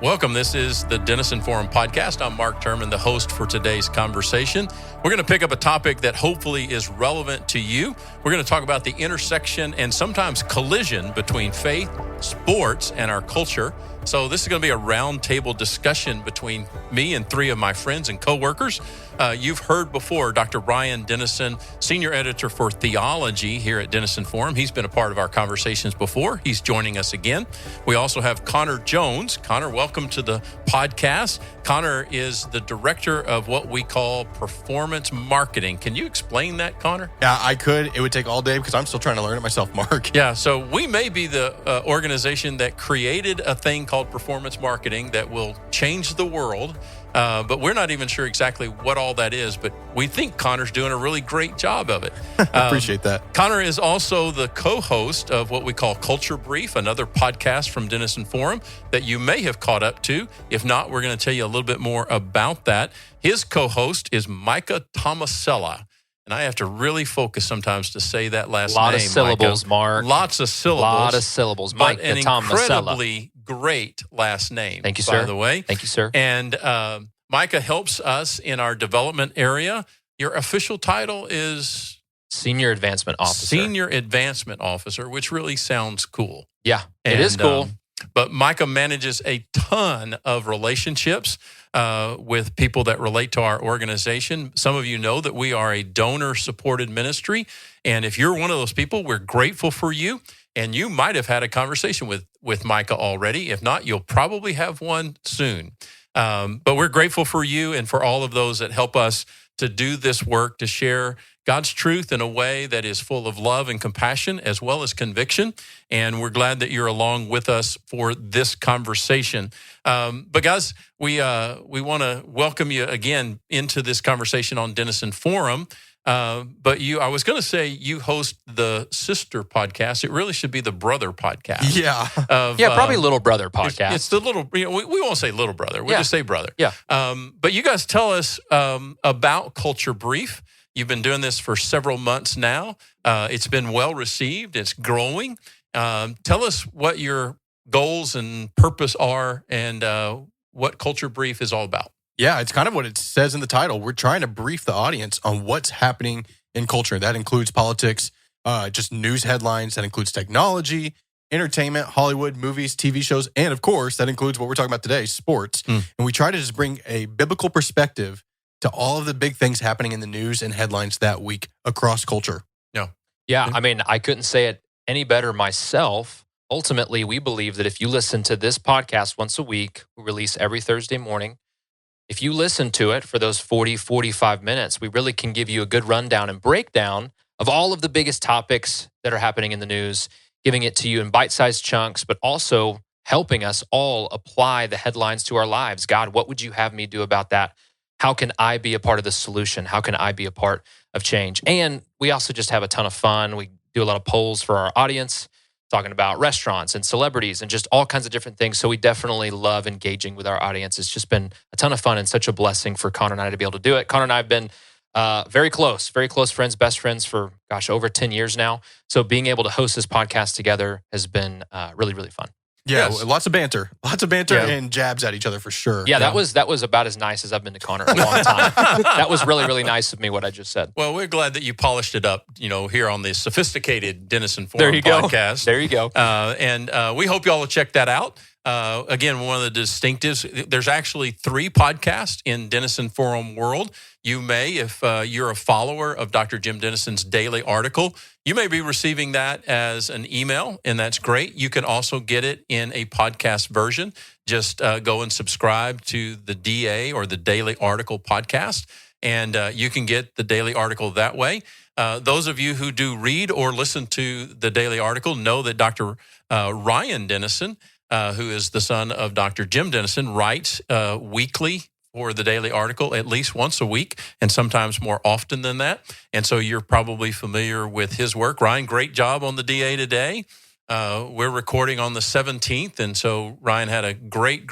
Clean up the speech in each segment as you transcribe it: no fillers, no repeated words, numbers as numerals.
Welcome. This is the Denison Forum Podcast. I'm Mark Turman, the host for today's conversation. We're going to pick up a topic that hopefully is relevant to you. We're going to talk about the intersection and sometimes collision between faith, sports, and our culture. So this is going to be a roundtable discussion between me and three of my friends and coworkers. You've heard before Dr. Ryan Denison, senior editor for theology here at Denison Forum. He's been a part of our conversations before. He's joining us again. We also have Connor Jones. Connor, welcome to the podcast. Connor is the director of what we call performance marketing. Can you explain that, Connor? Yeah, I could. It would take all day because I'm still trying to learn it myself, Mark. Yeah, so we may be the organization that created a thing called performance marketing that will change the world. But we're not even sure exactly what all that is, but we think Connor's doing a really great job of it. I appreciate that. Connor is also the co-host of what we call Culture Brief, another podcast from Denison Forum that you may have caught up to. If not, we're going to tell you a little bit more about that. His co-host is Micah Tomasella. And I have to really focus sometimes to say that last name. A lot of syllables, Micah. Mark. Lots of syllables. A lot of syllables. But Micah an Tomasella. incredibly great last name. Thank you, sir. By the way. Thank you, sir. And Micah helps us in our development area. Your official title is? Senior Advancement Officer. Senior Advancement Officer, which really sounds cool. Yeah, it is cool. But Micah manages a ton of relationships with people that relate to our organization. Some of you know that we are a donor-supported ministry. And if you're one of those people, we're grateful for you. And you might have had a conversation with Micah already. If not, you'll probably have one soon. But we're grateful for you and for all of those that help us to do this work, to share God's truth in a way that is full of love and compassion as well as conviction. And we're glad that you're along with us for this conversation. But guys, we want to welcome you again into this conversation on Denison Forum. But I was going to say you host the sister podcast. It really should be the brother podcast. Yeah. Probably little brother podcast. It's the little, we won't say little brother. We'll just say brother. Yeah. But you guys tell us about Culture Brief. You've been doing this for several months now. It's been well received. It's growing. Tell us what your goals and purpose are and what Culture Brief is all about. Yeah, it's kind of what it says in the title. We're trying to brief the audience on what's happening in culture. That includes politics, just news headlines. That includes technology, entertainment, Hollywood, movies, TV shows, and of course, that includes what we're talking about today, sports. And we try to just bring a biblical perspective to all of the big things happening in the news and headlines that week across culture. Yeah, I mean, I couldn't say it any better myself. Ultimately, we believe that if you listen to this podcast once a week, we release every Thursday morning. If you listen to it for those 40, 45 minutes, we really can give you a good rundown and breakdown of all of the biggest topics that are happening in the news, giving it to you in bite-sized chunks, but also helping us all apply the headlines to our lives. God, what would you have me do about that? How can I be a part of the solution? How can I be a part of change? And we also just have a ton of fun. We do a lot of polls for our audience, talking about restaurants and celebrities and just all kinds of different things. So we definitely love engaging with our audience. It's just been a ton of fun and such a blessing for Connor and I to be able to do it. Connor and I have been very close friends, best friends for, over 10 years now. So being able to host this podcast together has been really, really fun. Yeah, Yes. lots of banter and jabs at each other for sure. Yeah, that was about as nice as I've been to Connor in a long time. That was really, really nice of me, what I just said. Well, we're glad that you polished it up, here on the sophisticated Denison Forum podcast. There you go. And we hope y'all will check that out. Again, one of the distinctives, there's actually 3 podcasts in Denison Forum world. You may, if you're a follower of Dr. Jim Denison's daily article, you may be receiving that as an email, and that's great. You can also get it in a podcast version. Just go and subscribe to the DA or the Daily Article podcast, and you can get the daily article that way. Those of you who do read or listen to the daily article know that Dr. Ryan Denison, who is the son of Dr. Jim Denison, writes weekly for the daily article at least once a week and sometimes more often than that. And so you're probably familiar with his work. Ryan, great job on the DA today. We're recording on the 17th. And so Ryan had a great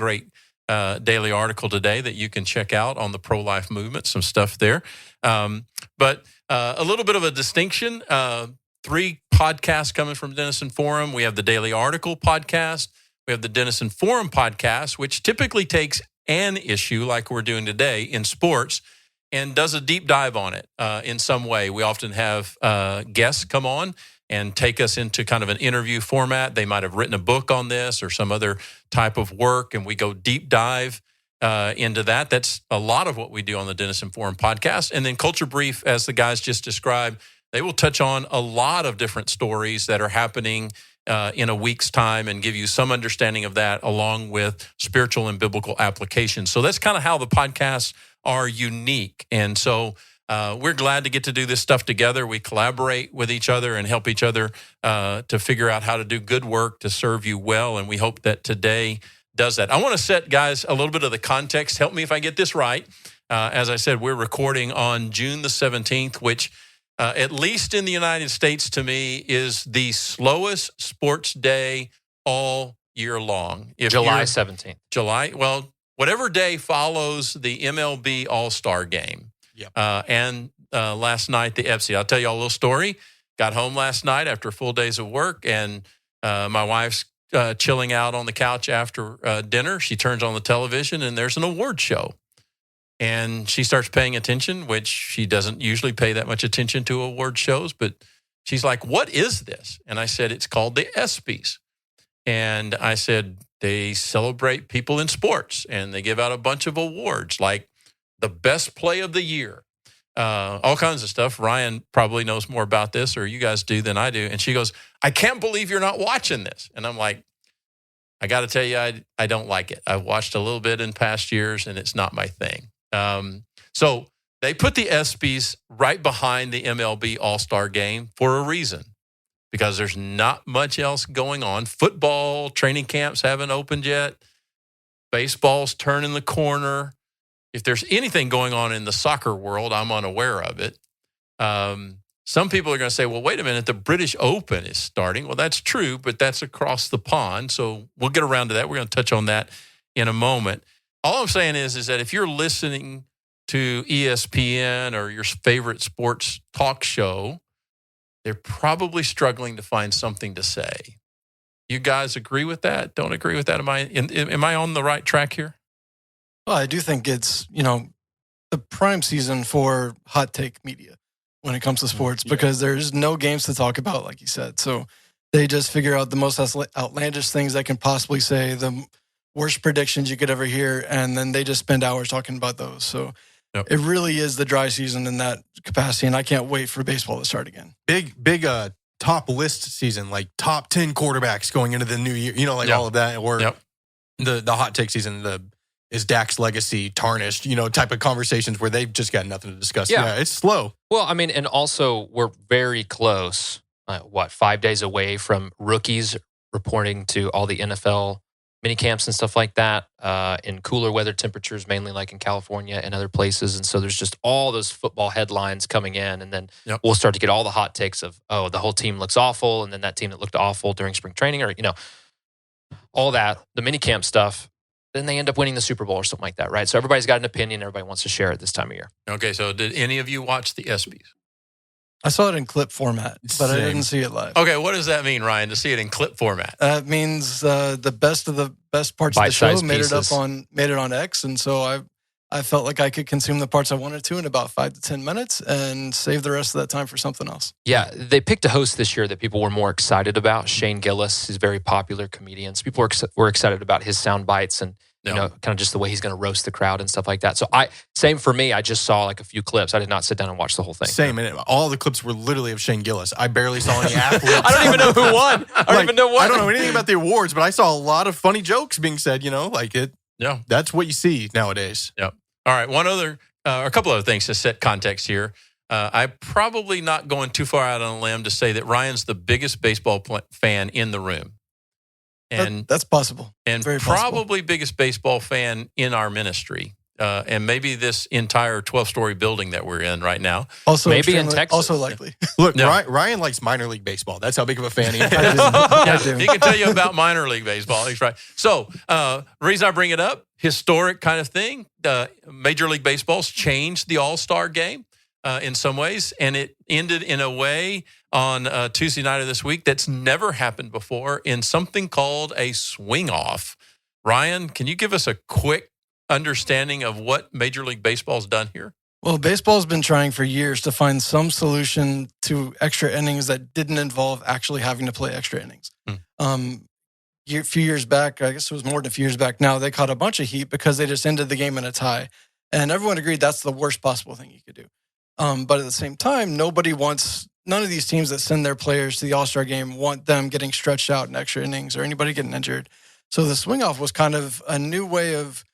daily article today that you can check out on the pro-life movement, some stuff there. But a little bit of a distinction, 3 podcasts coming from Denison Forum. We have the Daily Article podcast. We have the Denison Forum Podcast, which typically takes an issue like we're doing today in sports and does a deep dive on it in some way. We often have guests come on and take us into kind of an interview format. They might have written a book on this or some other type of work, and we go deep dive into that. That's a lot of what we do on the Denison Forum Podcast. And then Culture Brief, as the guys just described, they will touch on a lot of different stories that are happening in a week's time and give you some understanding of that along with spiritual and biblical applications. So that's kind of how the podcasts are unique. And so we're glad to get to do this stuff together. We collaborate with each other and help each other to figure out how to do good work to serve you well. And we hope that today does that. I want to set, guys, a little bit of the context. Help me if I get this right. As I said, we're recording on June the 17th, which at least in the United States, to me, is the slowest sports day all year long. July 17th. Well, whatever day follows the MLB All-Star Game. Yep. And last night, the ESPYs. I'll tell you all a little story. Got home last night after full days of work, and my wife's chilling out on the couch after dinner. She turns on the television, and there's an award show. And she starts paying attention, which she doesn't usually pay that much attention to award shows. But she's like, what is this? And I said, it's called the ESPYs. And I said, they celebrate people in sports, and they give out a bunch of awards, like the best play of the year, all kinds of stuff. Ryan probably knows more about this, or you guys do, than I do. And she goes, I can't believe you're not watching this. And I'm like, I got to tell you, I don't like it. I've watched a little bit in past years, and it's not my thing. So they put the ESPYs right behind the MLB All-Star Game for a reason, because there's not much else going on. Football training camps haven't opened yet. Baseball's turning the corner. If there's anything going on in the soccer world, I'm unaware of it. Some people are going to say, well, wait a minute, the British Open is starting. Well, that's true, but that's across the pond. So we'll get around to that. We're going to touch on that in a moment. All I'm saying is that if you're listening to ESPN or your favorite sports talk show, they're probably struggling to find something to say. You guys agree with that? Don't agree with that? Am I on the right track here? Well, I do think it's, the prime season for hot take media when it comes to sports, because there's no games to talk about, like you said. So they just figure out the most outlandish things they can possibly say, the worst predictions you could ever hear, and then they just spend hours talking about those. So It really is the dry season in that capacity, and I can't wait for baseball to start again. Big top list season, like top 10 quarterbacks going into the new year, all of that, or the hot take season, is Dak's legacy tarnished, type of conversations where they've just got nothing to discuss. Yeah, it's slow. Well, I mean, and also we're very close, 5 days away from rookies reporting to all the NFL mini camps and stuff like that in cooler weather temperatures, mainly like in California and other places. And so there's just all those football headlines coming in. And then we'll start to get all the hot takes of, the whole team looks awful. And then that team that looked awful during spring training, or, all that, the mini camp stuff. Then they end up winning the Super Bowl or something like that, right? So everybody's got an opinion. Everybody wants to share it this time of year. Okay, so did any of you watch the ESPYs? I saw it in clip format, but I didn't see it live. Okay, what does that mean, Ryan, to see it in clip format? That means the best of the best parts of the show made it on X, and so I felt like I could consume the parts I wanted to in about 5 to 10 minutes and save the rest of that time for something else. Yeah, they picked a host this year that people were more excited about. Shane Gillis, he's a very popular comedian. So people were excited about his sound bites and kind of just the way he's going to roast the crowd and stuff like that. So same for me. I just saw like a few clips. I did not sit down and watch the whole thing. Same, and all the clips were literally of Shane Gillis. I barely saw any athletes. I don't even know who won. I don't even know what. I don't know anything about the awards, but I saw a lot of funny jokes being said. That's what you see nowadays. Yeah. All right. A couple other things to set context here. I'm probably not going too far out on a limb to say that Ryan's the biggest baseball fan in the room. And that's possible. And very probably biggest baseball fan in our ministry. And maybe this entire 12-story building that we're in right now. Also, maybe in Texas. Also likely. Look, Ryan likes minor league baseball. That's how big of a fan he is. He can tell you about minor league baseball. He's right. So the reason I bring it up, historic kind of thing. Major League Baseball's changed the All-Star game in some ways, and it ended in a way on Tuesday night of this week that's never happened before in something called a swing-off. Ryan, can you give us a quick understanding of what Major League Baseball's done here? Well, baseball's been trying for years to find some solution to extra innings that didn't involve actually having to play extra innings. A few years back, I guess it was more than a few years back now, they caught a bunch of heat because they just ended the game in a tie. And everyone agreed that's the worst possible thing you could do. But at the same time, none of these teams that send their players to the All-Star game want them getting stretched out in extra innings or anybody getting injured. So the swing-off was kind of a new way of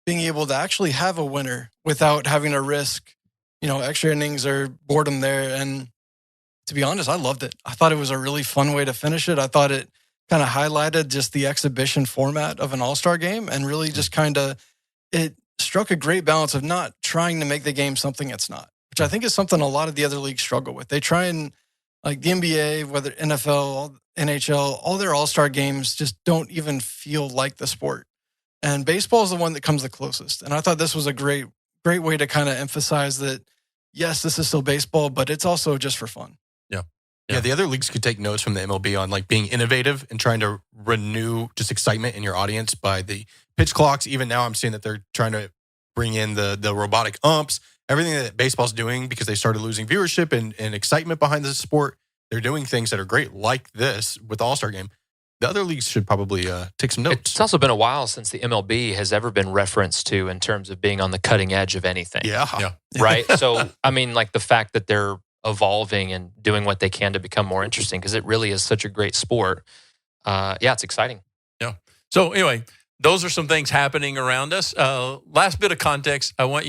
being able to actually have a winner without having to risk, extra innings or boredom there. And to be honest, I loved it. I thought it was a really fun way to finish it. I thought it kind of highlighted just the exhibition format of an all-star game and really just it struck a great balance of not trying to make the game something it's not, which I think is something a lot of the other leagues struggle with. They try and, like the NBA, whether NFL, NHL, all their all-star games just don't even feel like the sport. And baseball is the one that comes the closest. And I thought this was a great way to kind of emphasize that, yes, this is still baseball, but it's also just for fun. Yeah, the other leagues could take notes from the MLB on like being innovative and trying to renew just excitement in your audience by the pitch clocks. Even now I'm seeing that they're trying to bring in the robotic umps, everything that baseball's doing because they started losing viewership and excitement behind the sport. They're doing things that are great like this with the All-Star game. The other leagues should probably take some notes. It's also been a while since the MLB has ever been referenced to in terms of being on the cutting edge of anything. Yeah. Right? So, I mean, like the fact that they're evolving and doing what they can to become more interesting because it really is such a great sport. It's exciting. Yeah. So anyway, those are some things happening around us. Last bit of context, I want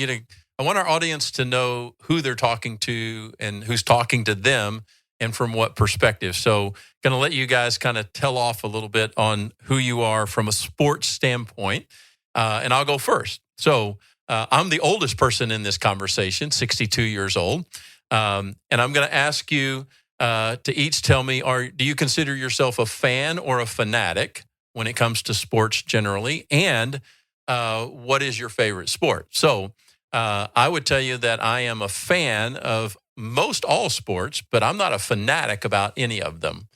our audience to know who they're talking to and who's talking to them and from what perspective. So going to let you guys kind of tell off a little bit on who you are from a sports standpoint. And I'll go first. So I'm the oldest person in this conversation, 62 years old. And I'm going to ask you to each tell me, do you consider yourself a fan or a fanatic when it comes to sports generally? And what is your favorite sport? So I would tell you that I am a fan of most all sports, but I'm not a fanatic about any of them.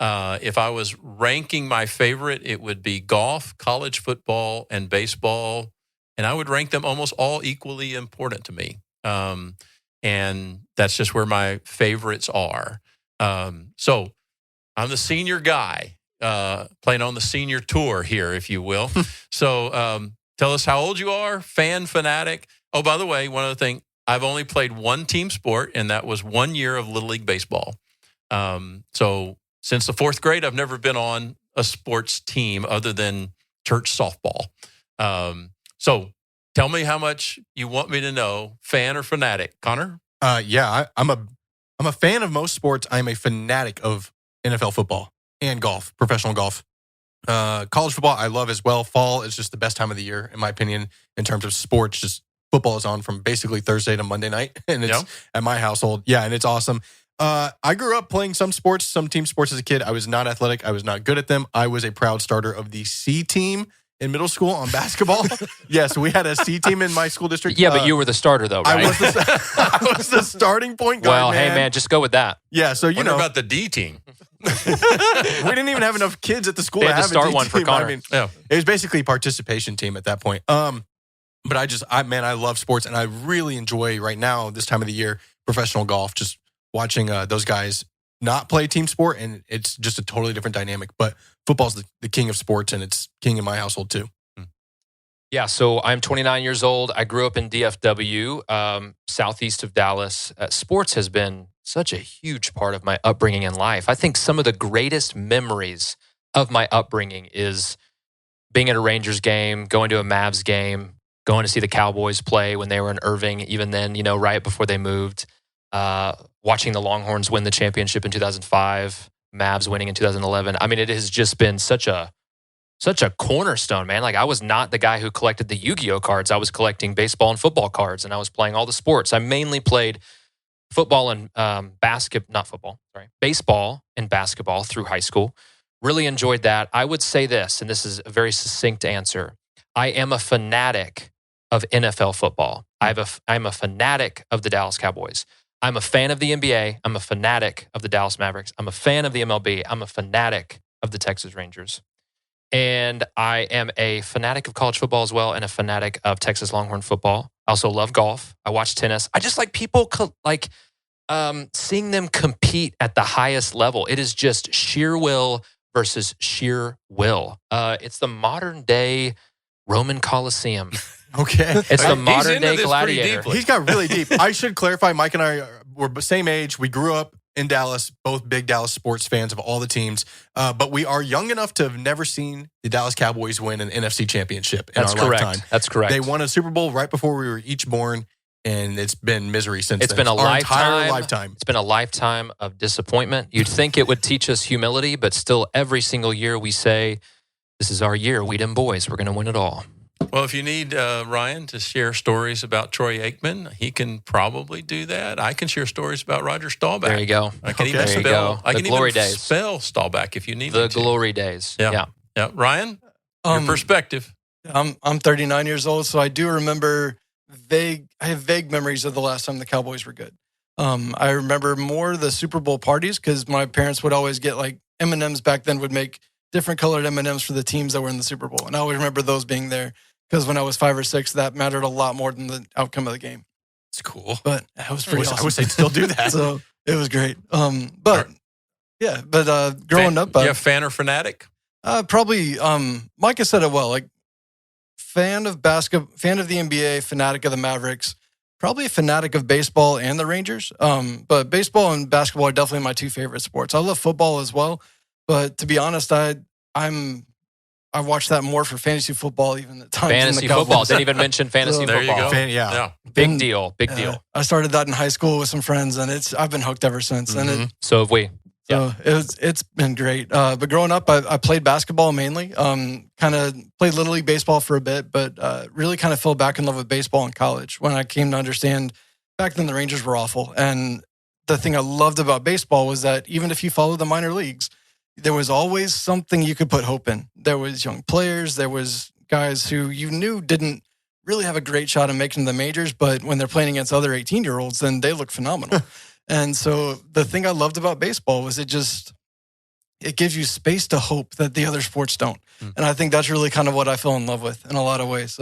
If I was ranking my favorite, it would be golf, college football, and baseball. And I would rank them almost all equally important to me. And that's just where my favorites are. So I'm the senior guy, playing on the senior tour here, if you will. So tell us how old you are, fan, fanatic. Oh, by the way, one other thing, I've only played one team sport, and that was 1 year of Little League Baseball. So since the fourth grade, I've never been on a sports team other than church softball. So tell me how much you want me to know, fan or fanatic. Connor? I'm a fan of most sports. I'm a fanatic of NFL football and golf, professional golf. College football, I love as well. Fall is just the best time of the year, in my opinion, in terms of sports. Just football is on from basically Thursday to Monday night, and it's at my household. Yeah, and it's awesome. I grew up playing some sports, some team sports as a kid. I was not athletic. I was not good at them. I was a proud starter of the C team in middle school on basketball. Yes, we had a C team in my school district. Yeah, but you were the starter though, right? I was the starting point guard. Well, hey man, just go with that. Yeah, so you know about the D team. We didn't even have enough kids at the school to have start a D one team. for Connor. I mean, it was basically a participation team at that point. But I love sports, and I really enjoy right now, this time of the year, professional golf, just watching those guys not play team sport, and it's just a totally different dynamic. But football's the king of sports, and it's king in my household too. Yeah, so I'm 29 years old. I grew up in DFW, southeast of Dallas. Sports has been such a huge part of my upbringing in life. I think some of the greatest memories of my upbringing is being at a Rangers game, going to a Mavs game, going to see the Cowboys play when they were in Irving, even then, right before they moved. Watching the Longhorns win the championship in 2005, Mavs winning in 2011. I mean, it has just been such a cornerstone, man. Like, I was not the guy who collected the Yu-Gi-Oh cards. I was collecting baseball and football cards, and I was playing all the sports. I mainly played football and baseball and basketball through high school. Really enjoyed that. I would say this, and this is a very succinct answer. I am a fanatic of NFL football. I'm a fanatic of the Dallas Cowboys. I'm a fan of the NBA. I'm a fanatic of the Dallas Mavericks. I'm a fan of the MLB. I'm a fanatic of the Texas Rangers. And I am a fanatic of college football as well and a fanatic of Texas Longhorn football. I also love golf. I watch tennis. I just like people seeing them compete at the highest level. It is just sheer will versus sheer will. It's the modern day Roman Coliseum. Okay. It's the modern day gladiator. He's got really deep. I should clarify, Mike and I were the same age. We grew up in Dallas, both big Dallas sports fans of all the teams. But we are young enough to have never seen the Dallas Cowboys win an NFC championship in our lifetime. That's correct. They won a Super Bowl right before we were each born, and it's been misery since It's then. been Our entire lifetime. It's been a lifetime of disappointment. You'd think it would teach us humility, but still every single year we say, this is our year, we them boys. We're going to win it all. Well, if you need Ryan to share stories about Troy Aikman, he can probably do that. I can share stories about Roger Staubach. There you go. I can There you go. I The can glory even days. spell Staubach if you need The me to. glory days. Yeah. Ryan, your perspective. I'm 39 years old, so I do remember I have vague memories of the last time the Cowboys were good. I remember more the Super Bowl parties because my parents would always get like M&Ms back then would make different colored M&Ms for the teams that were in the Super Bowl. And I always remember those being there because when I was 5 or 6, that mattered a lot more than the outcome of the game. It's cool. But it was pretty awesome. I wish they'd still do that. So it was great. Growing up, You a fan or fanatic? probably Micah said it well. Like fan of basketball, fan of the NBA, fanatic of the Mavericks, probably a fanatic of baseball and the Rangers. But baseball and basketball are definitely my two favorite sports. I love football as well, but to be honest, I watch that more for fantasy football even at times. Fantasy football. Didn't even mention fantasy There you football. go. Yeah. Big deal. Big deal. I started that in high school with some friends, and I've been hooked ever since. And So have we. So it's been great. But growing up, I played basketball mainly. Kind of played Little League baseball for a bit, but really kind of fell back in love with baseball in college when I came to understand back then the Rangers were awful. And the thing I loved about baseball was that even if you followed the minor leagues, there was always something you could put hope in. There was young players. There was guys who you knew didn't really have a great shot at making the majors, but when they're playing against other 18-year-olds, then they look phenomenal. And so the thing I loved about baseball was it gives you space to hope that the other sports don't. And I think that's really kind of what I fell in love with in a lot of ways.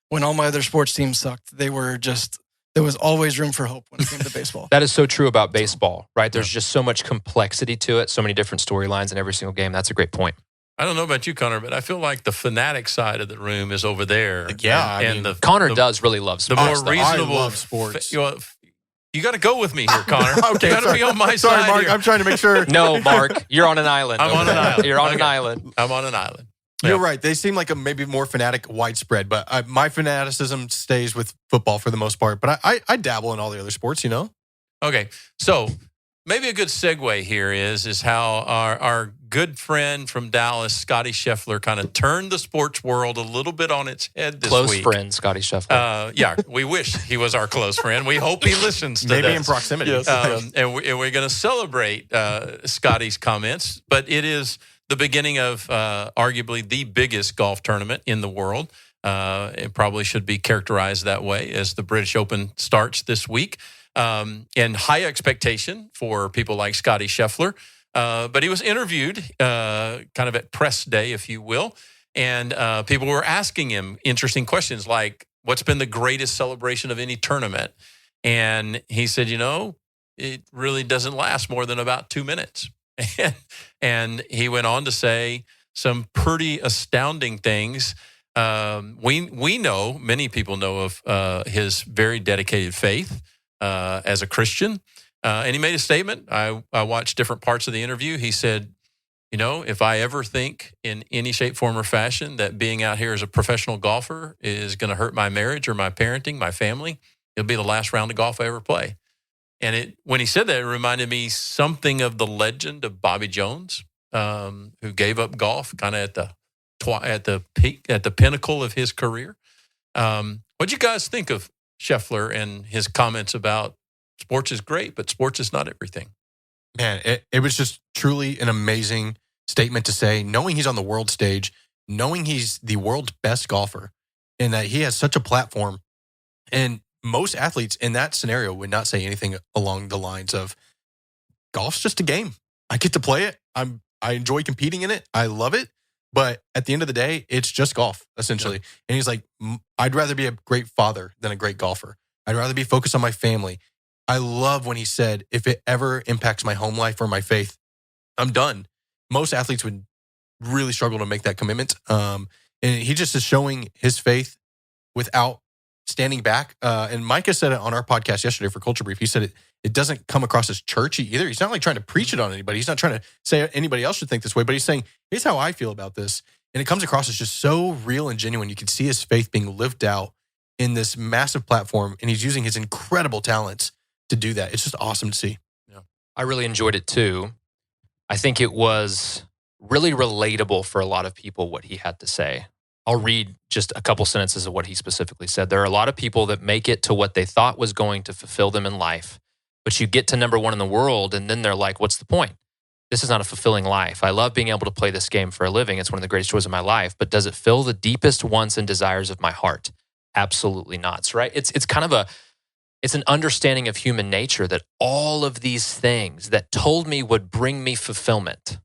When all my other sports teams sucked, there was always room for hope when it came to baseball. That is so true about baseball, right? There's just so much complexity to it, so many different storylines in every single game. That's a great point. I don't know about you, Connor, but I feel like the fanatic side of the room is over there. Yeah, Connor does really love the sports. more reasonable I love sports. You got to go with me here, Connor. Okay, you got to be on my Sorry, side. Mark. here. I'm trying to make sure. No, Mark, you're on an island. I'm on an island. You're on an Okay. island. I'm on an island. You're right. They seem like a maybe more fanatic widespread, but my fanaticism stays with football for the most part. But I dabble in all the other sports, you know? Okay, so maybe a good segue here is how our good friend from Dallas, Scottie Scheffler, kind of turned the sports world a little bit on its head this Close week. friend, Scottie Scheffler. Yeah, we wish he was our close friend. We hope he listens to Maybe this. in proximity. And we're going to celebrate Scottie's comments, but it is the beginning of arguably the biggest golf tournament in the world. It probably should be characterized that way as the British Open starts this week. And high expectation for people like Scottie Scheffler. But he was interviewed kind of at press day, if you will. And people were asking him interesting questions like, what's been the greatest celebration of any tournament? And he said, it really doesn't last more than about 2 minutes. And he went on to say some pretty astounding things. We know, many people know of his very dedicated faith as a Christian. And he made a statement. I watched different parts of the interview. He said, if I ever think in any shape, form, or fashion that being out here as a professional golfer is going to hurt my marriage or my parenting, my family, it'll be the last round of golf I ever play. And when he said that, it reminded me something of the legend of Bobby Jones, who gave up golf kind of at the peak, at the pinnacle of his career. What'd you guys think of Scheffler and his comments about sports is great, but sports is not everything? Man, it was just truly an amazing statement to say, knowing he's on the world stage, knowing he's the world's best golfer, and that he has such a platform. And most athletes in that scenario would not say anything along the lines of, golf's just a game. I get to play it. I enjoy competing in it. I love it. But at the end of the day, it's just golf, essentially. Yeah. And he's like, I'd rather be a great father than a great golfer. I'd rather be focused on my family. I love when he said, if it ever impacts my home life or my faith, I'm done. Most athletes would really struggle to make that commitment. And he just is showing his faith without standing back. And Micah said it on our podcast yesterday for Culture Brief. He said it doesn't come across as churchy either. He's not like trying to preach it on anybody. He's not trying to say anybody else should think this way, but he's saying, here's how I feel about this. And it comes across as just so real and genuine. You can see his faith being lived out in this massive platform, and he's using his incredible talents to do that. It's just awesome to see. Yeah, I really enjoyed it too. I think it was really relatable for a lot of people what he had to say. I'll read just a couple sentences of what he specifically said. There are a lot of people that make it to what they thought was going to fulfill them in life, but you get to number one in the world, and then they're like, what's the point? This is not a fulfilling life. I love being able to play this game for a living. It's one of the greatest joys of my life, but does it fill the deepest wants and desires of my heart? Absolutely not. So, right? It's kind of it's an understanding of human nature that all of these things that told me would bring me fulfillment,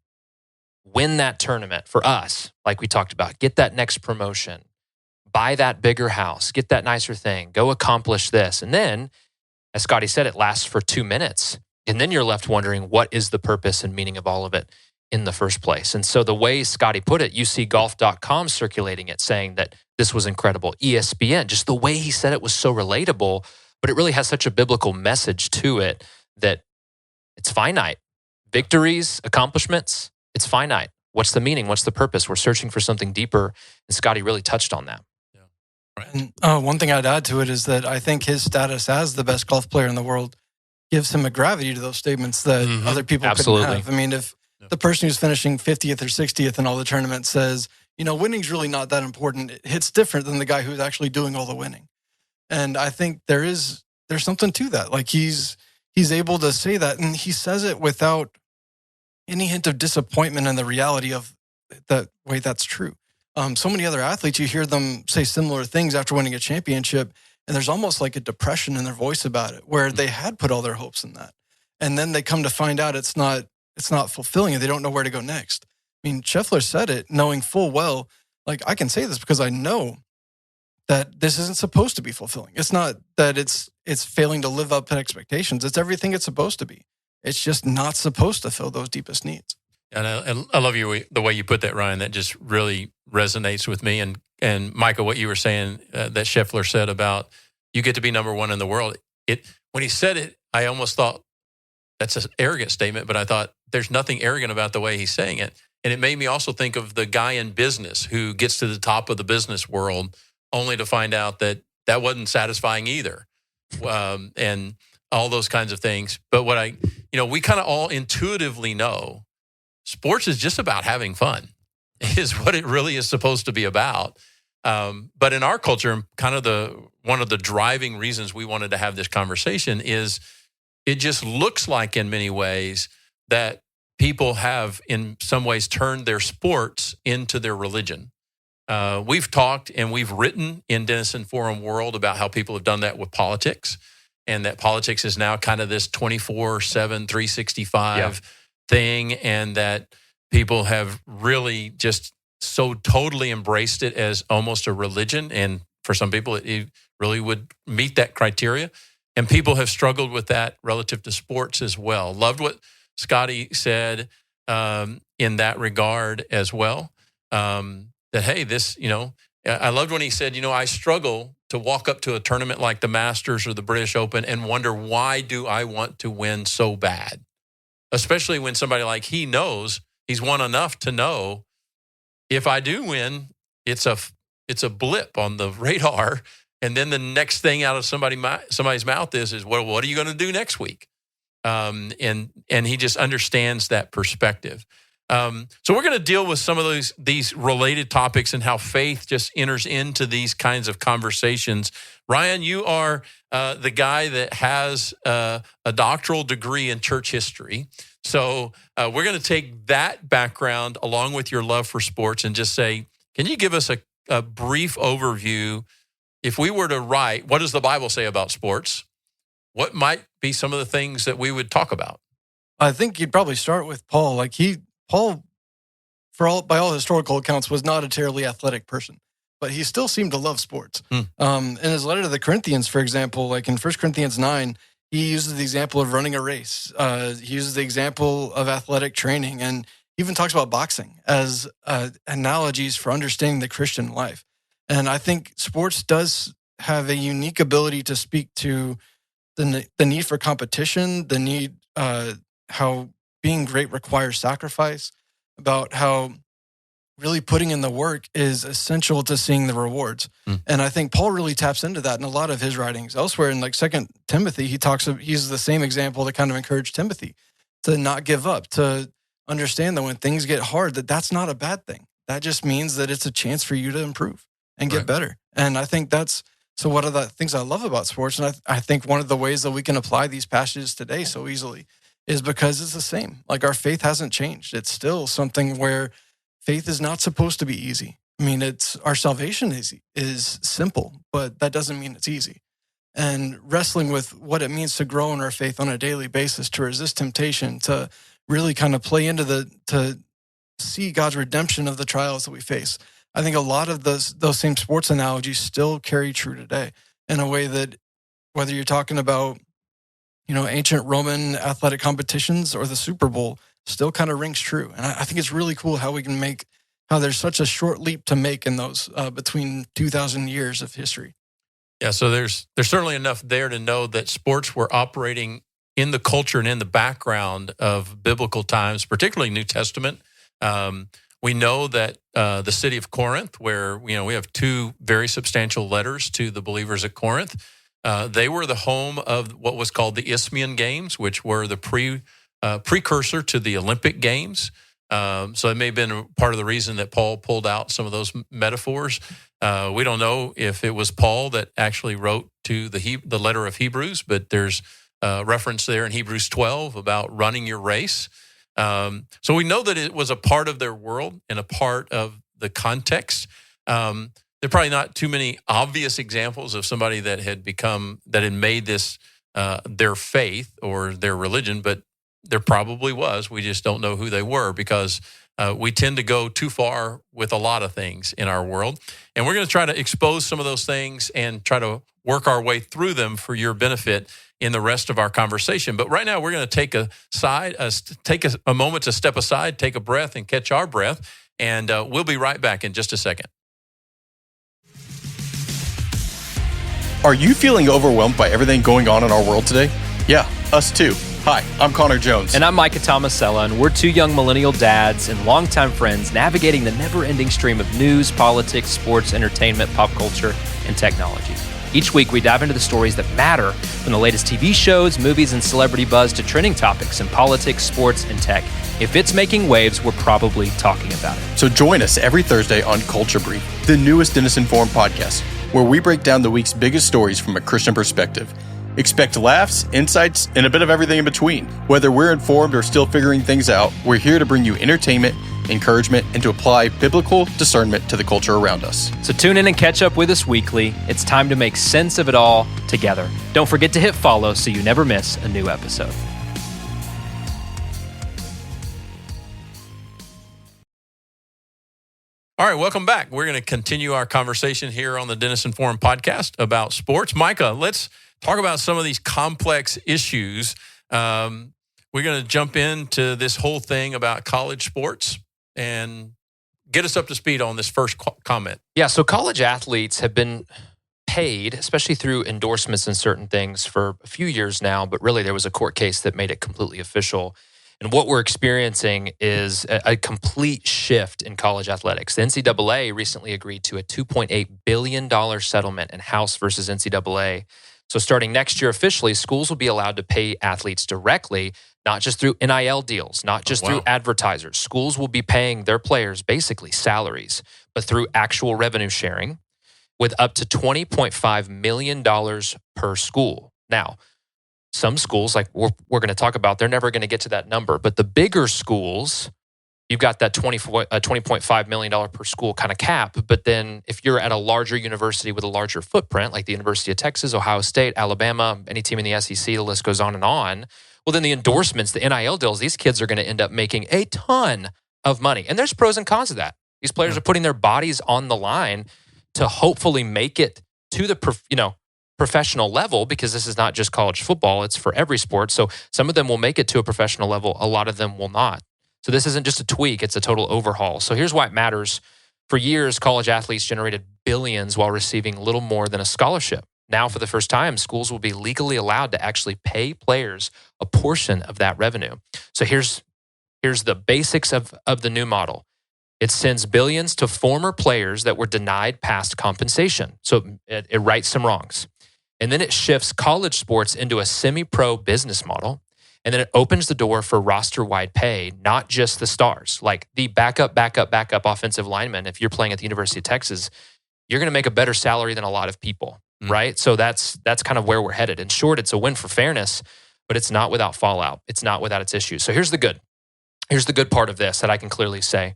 win that tournament for us, like we talked about, get that next promotion, buy that bigger house, get that nicer thing, go accomplish this. And then, as Scottie said, it lasts for 2 minutes. And then you're left wondering, what is the purpose and meaning of all of it in the first place? And so the way Scottie put it, you see golf.com circulating it, saying that this was incredible. ESPN, just the way he said it was so relatable, but it really has such a biblical message to it that it's finite. Victories, accomplishments, it's finite. What's the meaning? What's the purpose? We're searching for something deeper. And Scottie really touched on that. Yeah. Right. And one thing I'd add to it is that I think his status as the best golf player in the world gives him a gravity to those statements that other people Absolutely. couldn't have. I mean, if the person who's finishing 50th or 60th in all the tournaments says, winning's really not that important, it hits different than the guy who's actually doing all the winning. And I think there's something to that. Like he's able to say that, and he says it without any hint of disappointment in the reality of the way that's true. So many other athletes, you hear them say similar things after winning a championship, and there's almost like a depression in their voice about it, where they had put all their hopes in that. And then they come to find out it's not fulfilling, and they don't know where to go next. I mean, Scheffler said it knowing full well, like, I can say this because I know that this isn't supposed to be fulfilling. It's not that it's failing to live up to expectations. It's everything it's supposed to be. It's just not supposed to fill those deepest needs. And I love the way you put that, Ryan. That just really resonates with me. And Micah, what you were saying that Scheffler said about you get to be number one in the world. When he said it, I almost thought that's an arrogant statement, but I thought there's nothing arrogant about the way he's saying it. And it made me also think of the guy in business who gets to the top of the business world only to find out that wasn't satisfying either. And all those kinds of things. But we kind of all intuitively know sports is just about having fun, is what it really is supposed to be about. But in our culture, kind of one of the driving reasons we wanted to have this conversation is it just looks like in many ways that people have in some ways turned their sports into their religion. We've talked and we've written in Denison Forum World about how people have done that with politics, and that politics is now kind of this 24/7, 365 thing, and that people have really just so totally embraced it as almost a religion. And for some people, it really would meet that criteria. And people have struggled with that relative to sports as well. Loved what Scottie said in that regard as well. That, hey, I loved when he said, I struggle to walk up to a tournament like the Masters or the British Open and wonder, why do I want to win so bad? Especially when somebody like he knows, he's won enough to know if I do win, it's a blip on the radar. And then the next thing out of somebody's mouth is, well, what are you going to do next week? And he just understands that perspective. So we're going to deal with some of these related topics and how faith just enters into these kinds of conversations. Ryan, you are the guy that has a doctoral degree in church history. So we're going to take that background along with your love for sports and just say, can you give us a brief overview if we were to write, what does the Bible say about sports? What might be some of the things that we would talk about? I think you'd probably start with Paul. Like Paul, by all historical accounts, was not a terribly athletic person, but he still seemed to love sports. In his letter to the Corinthians, for example, like in 1 Corinthians 9, he uses the example of running a race. He uses the example of athletic training, and even talks about boxing as analogies for understanding the Christian life. And I think sports does have a unique ability to speak to the need for competition, the need, how being great requires sacrifice, about how really putting in the work is essential to seeing the rewards. And I think Paul really taps into that in a lot of his writings. Elsewhere in like 2 Timothy, he's the same example to kind of encourage Timothy to not give up, to understand that when things get hard, that's not a bad thing. That just means that it's a chance for you to improve and get better. And I think so one of the things I love about sports, and I think one of the ways that we can apply these passages today so easily is because it's the same. Like our faith hasn't changed. It's still something where faith is not supposed to be easy. I mean, our salvation is simple, but that doesn't mean it's easy. And wrestling with what it means to grow in our faith on a daily basis, to resist temptation, to really kind of play into to see God's redemption of the trials that we face. I think a lot of those same sports analogies still carry true today in a way that whether you're talking about, ancient Roman athletic competitions or the Super Bowl, still kind of rings true. And I think it's really cool how we can how there's such a short leap to make in those between 2,000 years of history. Yeah, so there's certainly enough there to know that sports were operating in the culture and in the background of biblical times, particularly New Testament. We know that the city of Corinth, where we have 2 very substantial letters to the believers at Corinth, they were the home of what was called the Isthmian Games, which were the precursor to the Olympic Games. So it may have been part of the reason that Paul pulled out some of those metaphors. We don't know if it was Paul that actually wrote to the letter of Hebrews, but there's a reference there in Hebrews 12 about running your race. So we know that it was a part of their world and a part of the context. There are probably not too many obvious examples of somebody that had made this their faith or their religion, but there probably was. We just don't know who they were because we tend to go too far with a lot of things in our world. And we're going to try to expose some of those things and try to work our way through them for your benefit in the rest of our conversation. But right now, we're going to take a moment to step aside, take a breath, and catch our breath. And we'll be right back in just a second. Are you feeling overwhelmed by everything going on in our world today? Yeah, us too. Hi, I'm Connor Jones. And I'm Micah Tomasella, and we're 2 young millennial dads and longtime friends navigating the never-ending stream of news, politics, sports, entertainment, pop culture, and technology. Each week, we dive into the stories that matter, from the latest TV shows, movies, and celebrity buzz to trending topics in politics, sports, and tech. If it's making waves, we're probably talking about it. So join us every Thursday on Culture Brief, the newest Denison Forum podcast, where we break down the week's biggest stories from a Christian perspective. Expect laughs, insights, and a bit of everything in between. Whether we're informed or still figuring things out, we're here to bring you entertainment, encouragement, and to apply biblical discernment to the culture around us. So tune in and catch up with us weekly. It's time to make sense of it all together. Don't forget to hit follow so you never miss a new episode. All right, welcome back. We're going to continue our conversation here on the Denison Forum Podcast about sports. Micah, let's talk about some of these complex issues. We're going to jump into this whole thing about college sports and get us up to speed on this first comment. Yeah, so college athletes have been paid, especially through endorsements and certain things, for a few years now, but really there was a court case that made it completely official. And what we're experiencing is a complete shift in college athletics. The NCAA recently agreed to a $2.8 billion settlement in House versus NCAA. So starting next year officially, schools will be allowed to pay athletes directly, not just through NIL deals, not just through advertisers. Schools will be paying their players basically salaries, but through actual revenue sharing with up to $20.5 million per school. Now, some schools, like we're going to talk about, they're never going to get to that number. But the bigger schools, you've got that $20.5 million per school kind of cap. But then if you're at a larger university with a larger footprint, like the University of Texas, Ohio State, Alabama, any team in the SEC, the list goes on, well, then the endorsements, the NIL deals, these kids are going to end up making a ton of money. And there's pros and cons of that. These players are putting their bodies on the line to hopefully make it to the professional level, because this is not just college football, it's for every sport. So some of them will make it to a professional level, a lot of them will not. So this isn't just a tweak, it's a total overhaul. So here's why it matters. For years, college athletes generated billions while receiving little more than a scholarship. Now, for the first time, schools will be legally allowed to actually pay players a portion of that revenue. So here's the basics of the new model. It sends billions to former players that were denied past compensation. So it rights some wrongs. And then it shifts college sports into a semi-pro business model. And then it opens the door for roster-wide pay, not just the stars. Like the backup offensive lineman, if you're playing at the University of Texas, you're going to make a better salary than a lot of people, right? So that's kind of where we're headed. In short, it's a win for fairness, but it's not without fallout. It's not without its issues. So here's the good. Here's the good part of this that I can clearly say.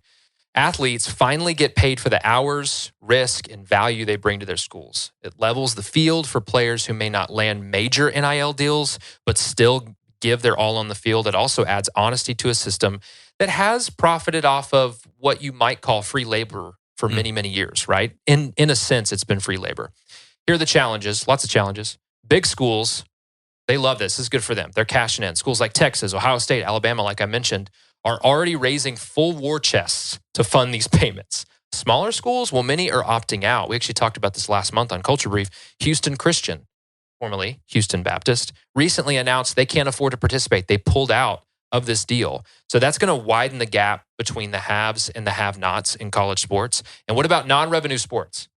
Athletes finally get paid for the hours, risk, and value they bring to their schools. It levels the field for players who may not land major NIL deals, but still give their all on the field. It also adds honesty to a system that has profited off of what you might call free labor for many, many years, right? In a sense, it's been free labor. Here are the challenges, lots of challenges. Big schools, they love this. This is good for them. They're cashing in. Schools like Texas, Ohio State, Alabama, like I mentioned, are already raising full war chests to fund these payments. Smaller schools, well, many are opting out. We actually talked about this last month on Culture Brief. Houston Christian, formerly Houston Baptist, recently announced they can't afford to participate. They pulled out of this deal. So that's going to widen the gap between the haves and the have-nots in college sports. And what about non-revenue sports?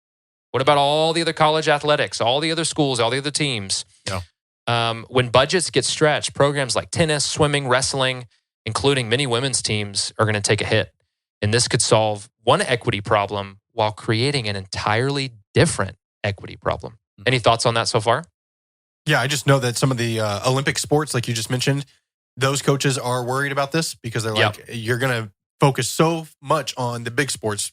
What about all the other college athletics, all the other schools, all the other teams? Yeah. When budgets get stretched, programs like tennis, swimming, wrestling, including many women's teams, are going to take a hit. And this could solve one equity problem while creating an entirely different equity problem. Any thoughts on that so far? Yeah, I just know that some of the Olympic sports, like you just mentioned, those coaches are worried about this because they're like, you're going to focus so much on the big sports,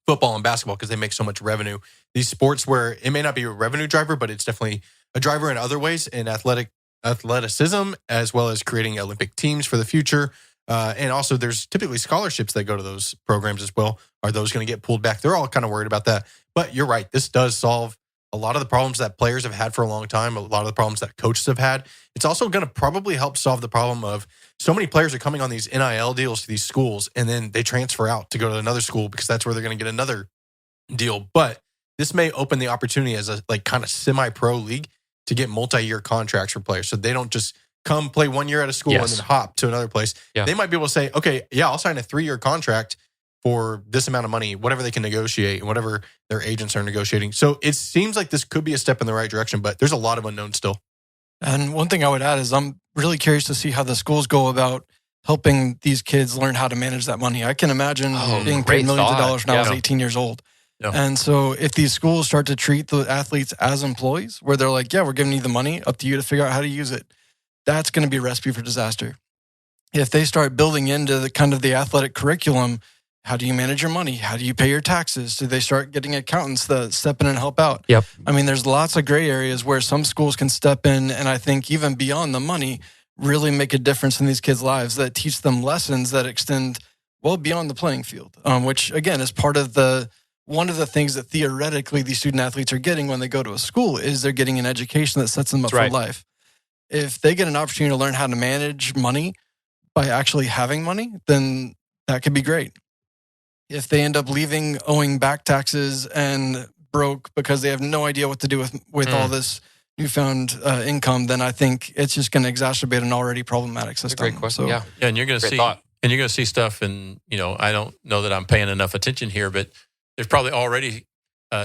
football and basketball, because they make so much revenue. These sports where it may not be a revenue driver, but it's definitely a driver in other ways, in athleticism, as well as creating Olympic teams for the future. And also there's typically scholarships that go to those programs as well. Are those going to get pulled back? They're all kind of worried about that. But you're right. This does solve a lot of the problems that players have had for a long time, a lot of the problems that coaches have had. It's also going to probably help solve the problem of so many players are coming on these NIL deals to these schools, and then they transfer out to go to another school because that's where they're going to get another deal. But this may open the opportunity as a kind of semi-pro league to get multi-year contracts for players. So they don't just come play 1 year at a school and then hop to another place. Yeah. They might be able to say, okay, I'll sign a 3-year contract for this amount of money, whatever they can negotiate and whatever their agents are negotiating. So it seems like this could be a step in the right direction, but there's a lot of unknowns still. And one thing I would add is I'm really curious to see how the schools go about helping these kids learn how to manage that money. I can imagine being paid millions of dollars when I was 18 years old. Yeah. And so if these schools start to treat the athletes as employees, where they're like, we're giving you the money, up to you to figure out how to use it, that's going to be a recipe for disaster. If they start building into the kind of the athletic curriculum, how do you manage your money? How do you pay your taxes? Do they start getting accountants that step in and help out? Yep. I mean, there's lots of gray areas where some schools can step in, and I think even beyond the money, really make a difference in these kids' lives that teach them lessons that extend well beyond the playing field, which, again, is part of one of the things that theoretically these student athletes are getting when they go to a school is they're getting an education that sets them up for life. If they get an opportunity to learn how to manage money by actually having money, then that could be great. If they end up leaving owing back taxes and broke because they have no idea what to do with all this newfound income, then I think it's just going to exacerbate an already problematic system. Great question. So, and you're going to see stuff, and I don't know that I'm paying enough attention here, but there's probably already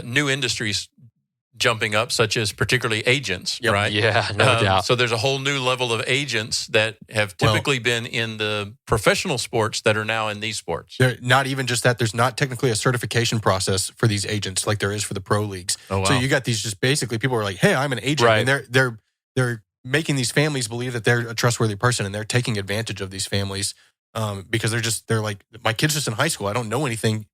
new industries jumping up, such as particularly agents, right? Yeah, no doubt. So there's a whole new level of agents that have typically been in the professional sports that are now in these sports. Not even just that. There's not technically a certification process for these agents like there is for the pro leagues. Oh, wow. So you got these just basically people are like, hey, I'm an agent. Right. And they're making these families believe that they're a trustworthy person, and they're taking advantage of these families because they're like, my kid's just in high school. I don't know anything.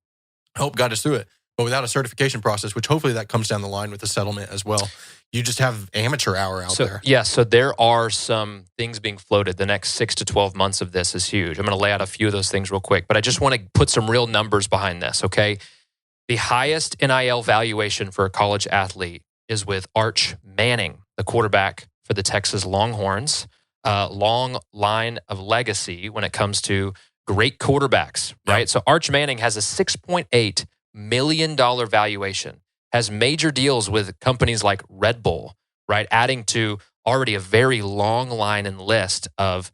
I hope God is through it. But without a certification process, which hopefully that comes down the line with the settlement as well, you just have amateur hour out there. Yeah, so there are some things being floated. The next 6 to 12 months of this is huge. I'm going to lay out a few of those things real quick, but I just want to put some real numbers behind this, okay? The highest NIL valuation for a college athlete is with Arch Manning, the quarterback for the Texas Longhorns. Long line of legacy when it comes to great quarterbacks, right? Yep. So Arch Manning has a $6.8 million valuation, has major deals with companies like Red Bull, right? Adding to already a very long line and list of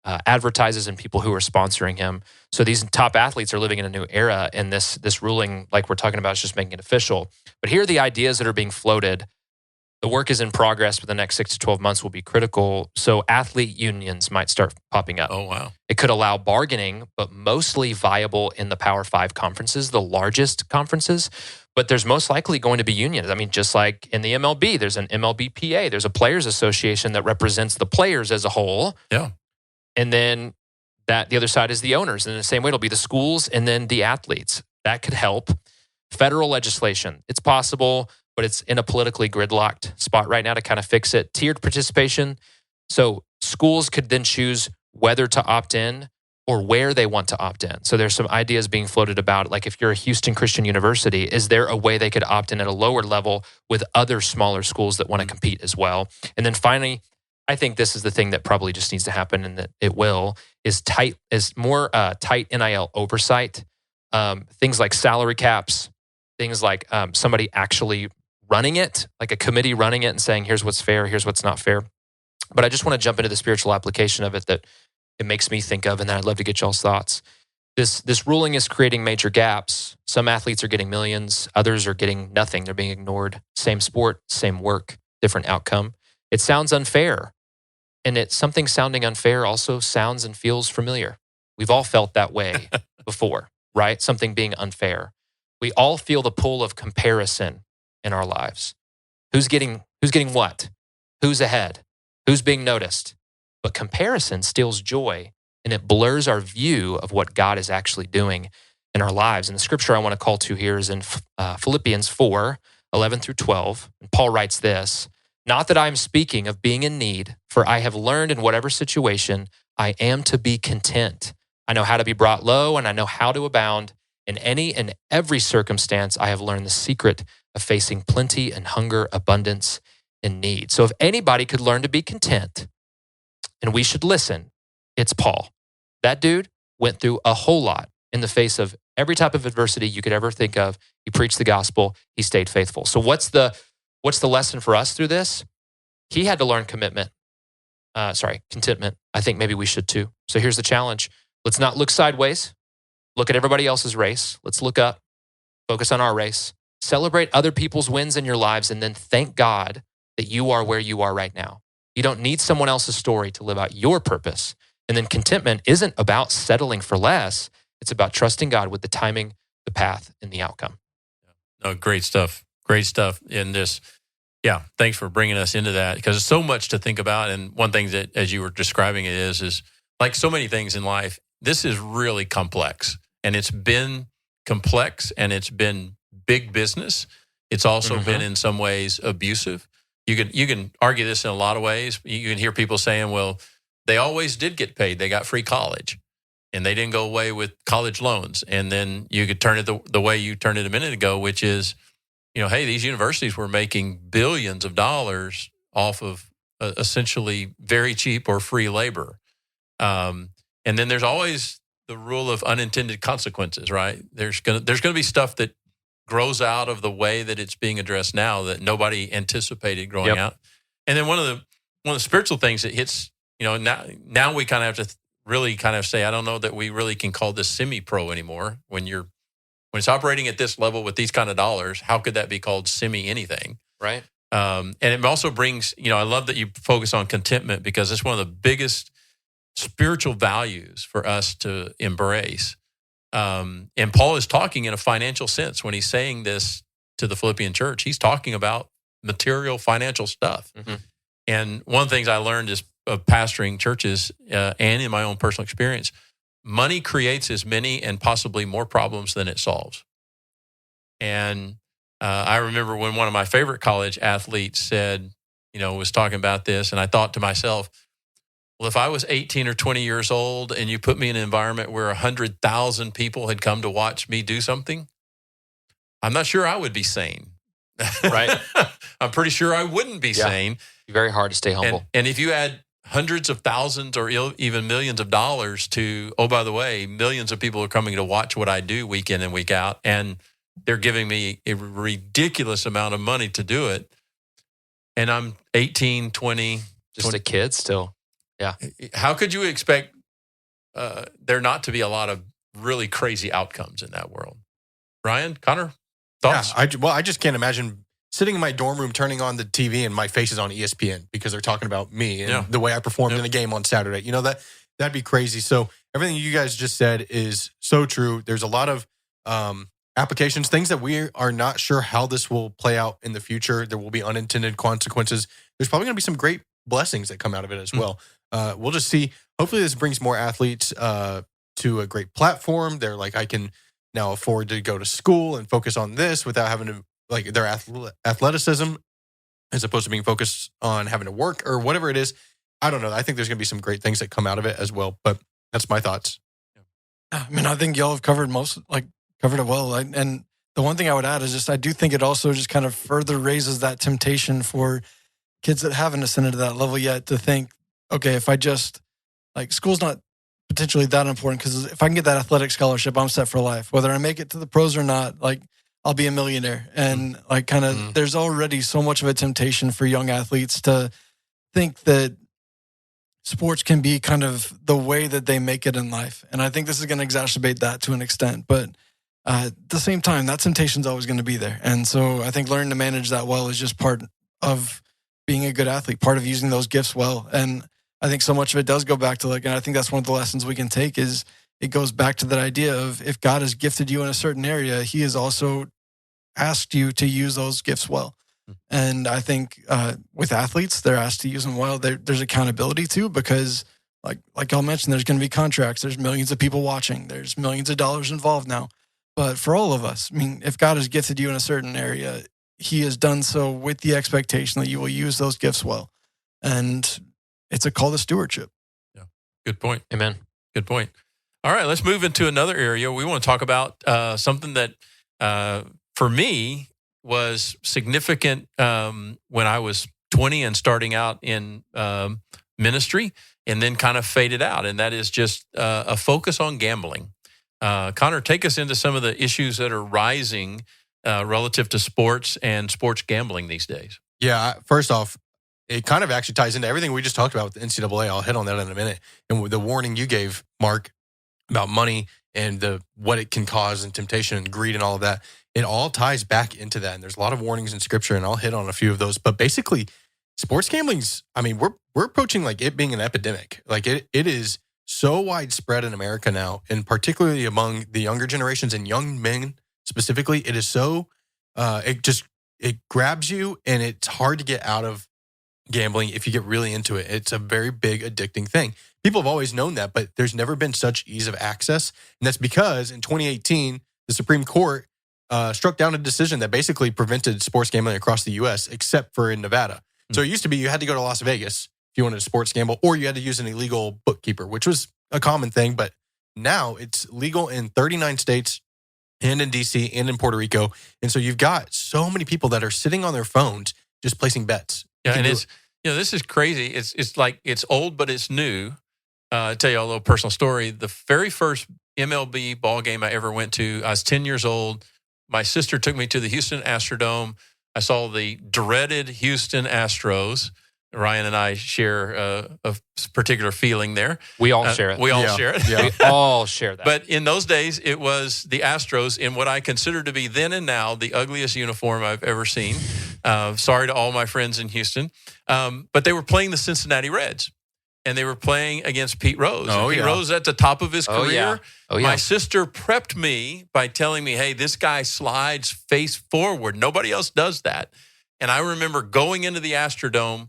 advertisers and people who are sponsoring him. So these top athletes are living in a new era, and this ruling, like we're talking about, is just making it official. But here are the ideas that are being floated. The work is in progress, but the next 6 to 12 months will be critical. So athlete unions might start popping up. Oh, wow. It could allow bargaining, but mostly viable in the Power 5 conferences, the largest conferences. But there's most likely going to be unions. I mean, just like in the MLB, there's an MLBPA. There's a players association that represents the players as a whole. Yeah. And then the other side is the owners. And in the same way, it'll be the schools and then the athletes. That could help. Federal legislation. It's possible, but it's in a politically gridlocked spot right now to kind of fix it. Tiered participation. So schools could then choose whether to opt in or where they want to opt in. So there's some ideas being floated about, like if you're a Houston Christian University, is there a way they could opt in at a lower level with other smaller schools that want to compete as well? And then finally, I think this is the thing that probably just needs to happen, and that it will, is more tight NIL oversight. Things like salary caps, things like somebody actually running it, like a committee running it and saying, here's what's fair, here's what's not fair. But I just want to jump into the spiritual application of it that it makes me think of, and then I'd love to get y'all's thoughts. This ruling is creating major gaps. Some athletes are getting millions, others are getting nothing. They're being ignored. Same sport, same work, different outcome. It sounds unfair. And something sounding unfair also sounds and feels familiar. We've all felt that way before, right? Something being unfair. We all feel the pull of comparison in our lives. Who's getting what? Who's ahead? Who's being noticed? But comparison steals joy, and it blurs our view of what God is actually doing in our lives. And the scripture I want to call to here is in Philippians 4, 11 through 12. And Paul writes this: "Not that I am speaking of being in need, for I have learned in whatever situation I am to be content. I know how to be brought low, and I know how to abound. In any and every circumstance, I have learned the secret of facing plenty and hunger, abundance and need." So if anybody could learn to be content, and we should listen, it's Paul. That dude went through a whole lot in the face of every type of adversity you could ever think of. He preached the gospel. He stayed faithful. So what's the lesson for us through this? He had to learn contentment. I think maybe we should too. So here's the challenge. Let's not look sideways. Look at everybody else's race. Let's look up, focus on our race, celebrate other people's wins in your lives, and then thank God that you are where you are right now. You don't need someone else's story to live out your purpose. And then contentment isn't about settling for less. It's about trusting God with the timing, the path, and the outcome. Oh, great stuff. Great stuff in this. Yeah, thanks for bringing us into that, because there's so much to think about. And one thing that, as you were describing it, is like so many things in life, this is really complex. And it's been complex, and it's been big business. It's also been in some ways abusive. You can argue this in a lot of ways. You can hear people saying, well, they always did get paid. They got free college, and they didn't go away with college loans. And then you could turn it the way you turned it a minute ago, which is, hey, these universities were making billions of dollars off of essentially very cheap or free labor. And then there's always the rule of unintended consequences, right? There's gonna be stuff that grows out of the way that it's being addressed now that nobody anticipated growing out. And then one of the spiritual things that hits, now we kind of have to really kind of say, I don't know that we really can call this semi-pro anymore. When it's operating at this level with these kind of dollars, how could that be called semi-anything? Right. And it also brings, I love that you focus on contentment, because it's one of the biggest spiritual values for us to embrace. And Paul is talking in a financial sense when he's saying this to the Philippian church. He's talking about material financial stuff. And one of the things I learned is of pastoring churches and in my own personal experience, money creates as many and possibly more problems than it solves. And I remember when one of my favorite college athletes said, was talking about this, and I thought to myself, well, if I was 18 or 20 years old and you put me in an environment where 100,000 people had come to watch me do something, I'm not sure I would be sane. Right. I'm pretty sure I wouldn't be sane. It's very hard to stay humble. And if you add hundreds of thousands or even millions of dollars to, oh, by the way, millions of people are coming to watch what I do week in and week out, and they're giving me a ridiculous amount of money to do it, and I'm 18, 20. Just a kid still. Yeah. How could you expect there not to be a lot of really crazy outcomes in that world? Ryan, Connor, thoughts? Yeah, I just can't imagine sitting in my dorm room, turning on the TV, and my face is on ESPN because they're talking about me and the way I performed in a game on Saturday. That'd be crazy. So everything you guys just said is so true. There's a lot of applications, things that we are not sure how this will play out in the future. There will be unintended consequences. There's probably going to be some great blessings that come out of it as well. We'll just see. Hopefully this brings more athletes to a great platform. They're like, I can now afford to go to school and focus on this without having to, like, their athleticism as opposed to being focused on having to work or whatever it is. I don't know. I think there's going to be some great things that come out of it as well. But that's my thoughts. I mean, I think y'all have covered covered it well. And the one thing I would add is just, I do think it also just kind of further raises that temptation for kids that haven't ascended to that level yet to think, okay, if I just, school's not potentially that important, because if I can get that athletic scholarship, I'm set for life. Whether I make it to the pros or not, I'll be a millionaire. And there's already so much of a temptation for young athletes to think that sports can be kind of the way that they make it in life. And I think this is going to exacerbate that to an extent. But at the same time, that temptation's always going to be there. And so I think learning to manage that well is just part of being a good athlete, part of using those gifts well. And I think so much of it does go back to, and I think that's one of the lessons we can take, is it goes back to that idea of, if God has gifted you in a certain area, he has also asked you to use those gifts well. And I think with athletes, they're asked to use them well. There's accountability too, because like y'all mentioned, there's going to be contracts. There's millions of people watching. There's millions of dollars involved now. But for all of us, I mean, if God has gifted you in a certain area, he has done so with the expectation that you will use those gifts well. And it's a call to stewardship. Yeah. Good point. Amen. Good point. All right, let's move into another area. We want to talk about something that for me was significant when I was 20 and starting out in ministry, and then kind of faded out. And that is just a focus on gambling. Connor, take us into some of the issues that are rising relative to sports and sports gambling these days. Yeah, first off, it kind of actually ties into everything we just talked about with the NCAA. I'll hit on that in a minute. And with the warning you gave, Mark, about money and what it can cause and temptation and greed and all of that, it all ties back into that. And there's a lot of warnings in Scripture, and I'll hit on a few of those. But basically, sports gambling's, I mean, we're approaching it being an epidemic. It is so widespread in America now, and particularly among the younger generations and young men specifically. It is so, it grabs you, and it's hard to get out of gambling if you get really into it. It's a very big addicting thing. People have always known that, but there's never been such ease of access. And that's because in 2018, the Supreme Court struck down a decision that basically prevented sports gambling across the U.S., except for in Nevada. Mm-hmm. So it used to be you had to go to Las Vegas if you wanted to sports gamble, or you had to use an illegal bookkeeper, which was a common thing. But now it's legal in 39 states and in D.C. and in Puerto Rico. And so you've got so many people that are sitting on their phones just placing bets. Yeah, and it's, this is crazy. It's old, but it's new. I'll tell you a little personal story. The very first MLB ball game I ever went to, I was 10 years old. My sister took me to the Houston Astrodome. I saw the dreaded Houston Astros. Ryan and I share a particular feeling there. We all share it. We all share it. Yeah. We all share that. But in those days, it was the Astros in what I consider to be then and now the ugliest uniform I've ever seen. Sorry to all my friends in Houston. But they were playing the Cincinnati Reds. And they were playing against Pete Rose. Pete Rose at the top of his career. My sister prepped me by telling me, hey, this guy slides face forward. Nobody else does that. And I remember going into the Astrodome